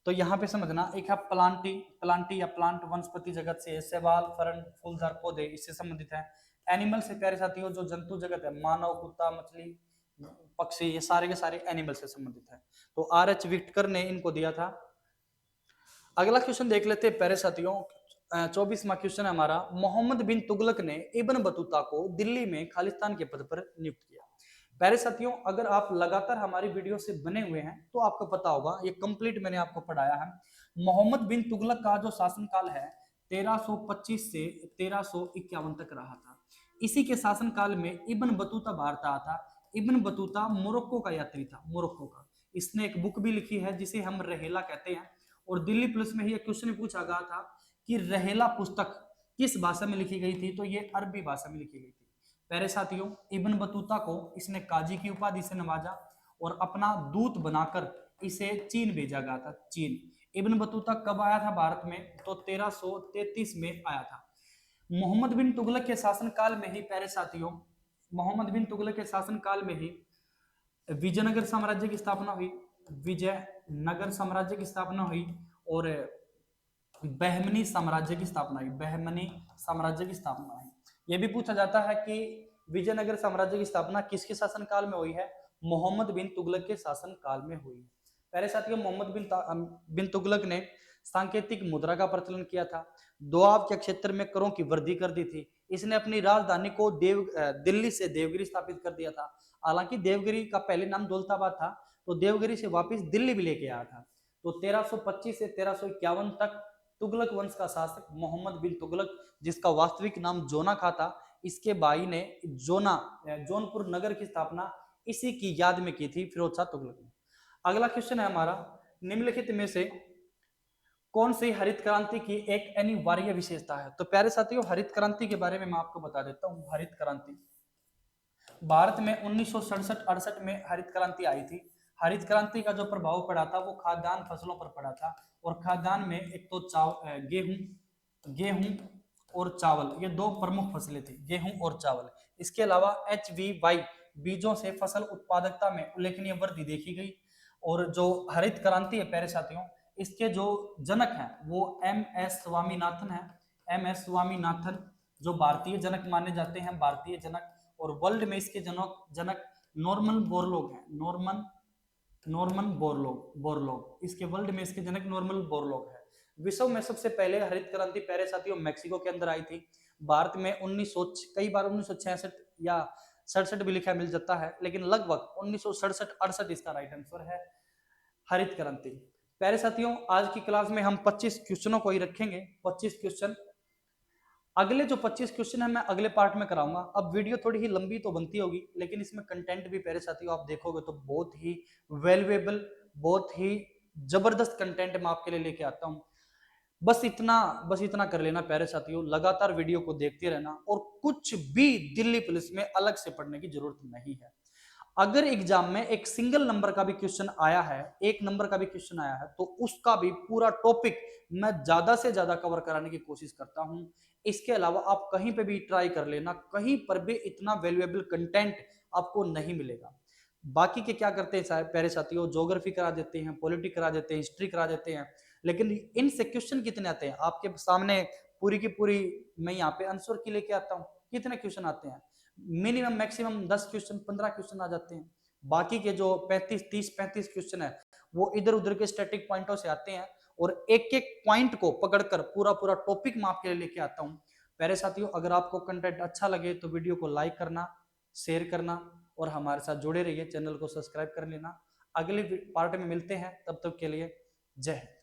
तो यहाँ पे समझना, एक है प्लांटी, प्लांटी या प्लांट वनस्पति जगत से, शैवाल, फरण, फूलदार पौधे इससे संबंधित है। एनिमल से प्यारे साथियों जो जंतु जगत है, मानव, कुत्ता, मछली, पक्षी, ये सारे के सारे एनिमल से संबंधित है। तो R.H. विटकर ने इनको दिया था। अगला क्वेश्चन देख लेते हैं प्यारे साथियों। 24वां क्वेश्चन है हमारा, मोहम्मद बिन तुगलक ने इब्न बतूता को दिल्ली में खालिस्तान के पद पर नियुक्त किया। प्यारे साथियों, अगर आप लगातार हमारी वीडियो से बने हुए हैं तो आपको पता होगा, ये कंप्लीट मैंने आपको पढ़ाया है। मोहम्मद बिन तुगलक का जो शासनकाल है 1325 से 1351 तक रहा था। इसी के शासनकाल में इब्न बतूता भारत आया था। इब्न बतूता मोरक्को का यात्री था, मोरक्को का। इसने एक बुक भी लिखी है जिसे हम रहेला कहते हैं। और दिल्ली पुलिस में ही क्वेश्चन पूछा गया था कि रहेला पुस्तक किस भाषा में लिखी गई थी, तो ये अरबी भाषा में लिखी गई थी। प्यारे साथियों, इब्न बतूता को इसने काजी की उपाधि से नवाजा और अपना दूत बनाकर इसे चीन भेजा गया था। चीन। इब्न बतूता कब आया था भारत में, तो 1333 में आया था। मोहम्मद बिन तुगलक के शासनकाल में ही प्यारे साथियों, मोहम्मद बिन तुगलक के शासनकाल में ही विजयनगर साम्राज्य की स्थापना हुई। विजयनगर साम्राज्य की स्थापना हुई और बहमनी साम्राज्य की स्थापना हुई। बहमनी साम्राज्य की स्थापना हुई। यह भी पूछा जाता है कि विजयनगर साम्राज्य की स्थापना किसके शासनकाल में हुई है, मोहम्मद बिन तुगलक के शासनकाल में हुई है। पहले साथियों, मोहम्मद बिन तुगलक ने सांकेतिक मुद्रा का प्रचलन किया था। दोआब के क्षेत्र में करों की वृद्धि कर दी थी। इसने अपनी राजधानी को दिल्ली से देवगिरी स्थापित कर दिया था। हालांकि देवगिरी का पहले नाम दौलताबाद था, तो देवगिरी से वापस दिल्ली भी लेके आया था। तो 1325 से 1351 तक तुगलक वंश का शासक मोहम्मद बिन तुगलक, जिसका वास्तविक नाम जोना खा था, इसके भाई ने जौनपुर नगर की स्थापना इसी की याद में की थी, फिरोज शाह तुगलक ने। अगला क्वेश्चन है हमारा, निम्नलिखित में से कौन सी हरित क्रांति की एक अनिवार्य विशेषता है। तो प्यारे साथियों, हरित क्रांति के बारे में मैं आपको बता देता हूँ। हरित क्रांति भारत में 1967-68 में हरित क्रांति आई थी। हरित क्रांति का जो प्रभाव पड़ा था वो खाद्यान्न फसलों पर पड़ा था। और खाद्यान्न में एक तो गेहूं और चावल, ये दो प्रमुख फसलें थी, गेहूं और चावल। इसके अलावा HVY बीजों से फसल उत्पादकता में उल्लेखनीय वृद्धि देखी गई। और जो हरित क्रांति है प्यारे साथियों, इसके जो जनक हैं वो MS स्वामीनाथन है। MS स्वामीनाथन जो भारतीय जनक माने जाते हैं, भारतीय जनक। और वर्ल्ड में इसके जनक नॉर्मन बोरलॉग हैं। नॉर्मन बोरलॉग इसके वर्ल्ड में इसके जनक नॉर्मन बोरलॉग है। विश्व में सबसे पहले हरित क्रांति प्यारे साथियों मैक्सिको के अंदर आई थी। भारत में कई बार 1966 या 67 भी लिखा मिल जाता है, लेकिन लगभग 1967-68 इसका राइट आंसर है हरित क्रांति। प्यारे साथियों, आज की क्लास में हम 25 क्वेश्चनों को ही रखेंगे। 25 क्वेश्चन अगले जो 25 क्वेश्चन है मैं अगले पार्ट में कराऊंगा। अब वीडियो थोड़ी ही लंबी तो बनती होगी, लेकिन इसमें कंटेंट भी प्यारे साथियों आप देखोगे तो बहुत ही वैल्यूएबल, बहुत ही जबरदस्त कंटेंट मैं आपके लिए लेके आता हूं। बस इतना कर लेना प्यारे साथियों, लगातार वीडियो को देखते रहना और कुछ भी दिल्ली पुलिस में अलग से पढ़ने की जरूरत नहीं है। अगर एग्जाम में एक सिंगल नंबर का भी क्वेश्चन आया है, एक नंबर का भी क्वेश्चन आया है, तो उसका भी पूरा टॉपिक मैं ज्यादा से ज्यादा कवर कराने की कोशिश करता हूं। इसके अलावा आप कहीं पे भी ट्राई कर लेना, कहीं पर भी इतना वैल्यूएबल कंटेंट आपको नहीं मिलेगा। बाकी के क्या करते हैं प्यारे साथियों, ज्योग्राफी करा देते हैं, पॉलिटी करा देते हैं, हिस्ट्री करा देते हैं, लेकिन इनसे क्वेश्चन कितने आते हैं आपके सामने? पूरी की पूरी मैं यहाँ पे आंसर की लेके आता हूँ, कितने क्वेश्चन आते हैं? मिनिमम मैक्सिमम 10 क्वेश्चन 15 क्वेश्चन आ जाते हैं। बाकी के जो 35 क्वेश्चन है वो इधर उधर के स्टैटिक पॉइंटों से आते हैं, और एक एक पॉइंट को पकड़कर पूरा पूरा टॉपिक मैं आपके लिए लेके आता हूँ। प्यारे साथियों, अगर आपको कंटेंट अच्छा लगे तो वीडियो को लाइक करना, शेयर करना और हमारे साथ जुड़े रहिए, चैनल को सब्सक्राइब कर लेना। अगले पार्ट में मिलते हैं, तब तक के लिए जय हिंद।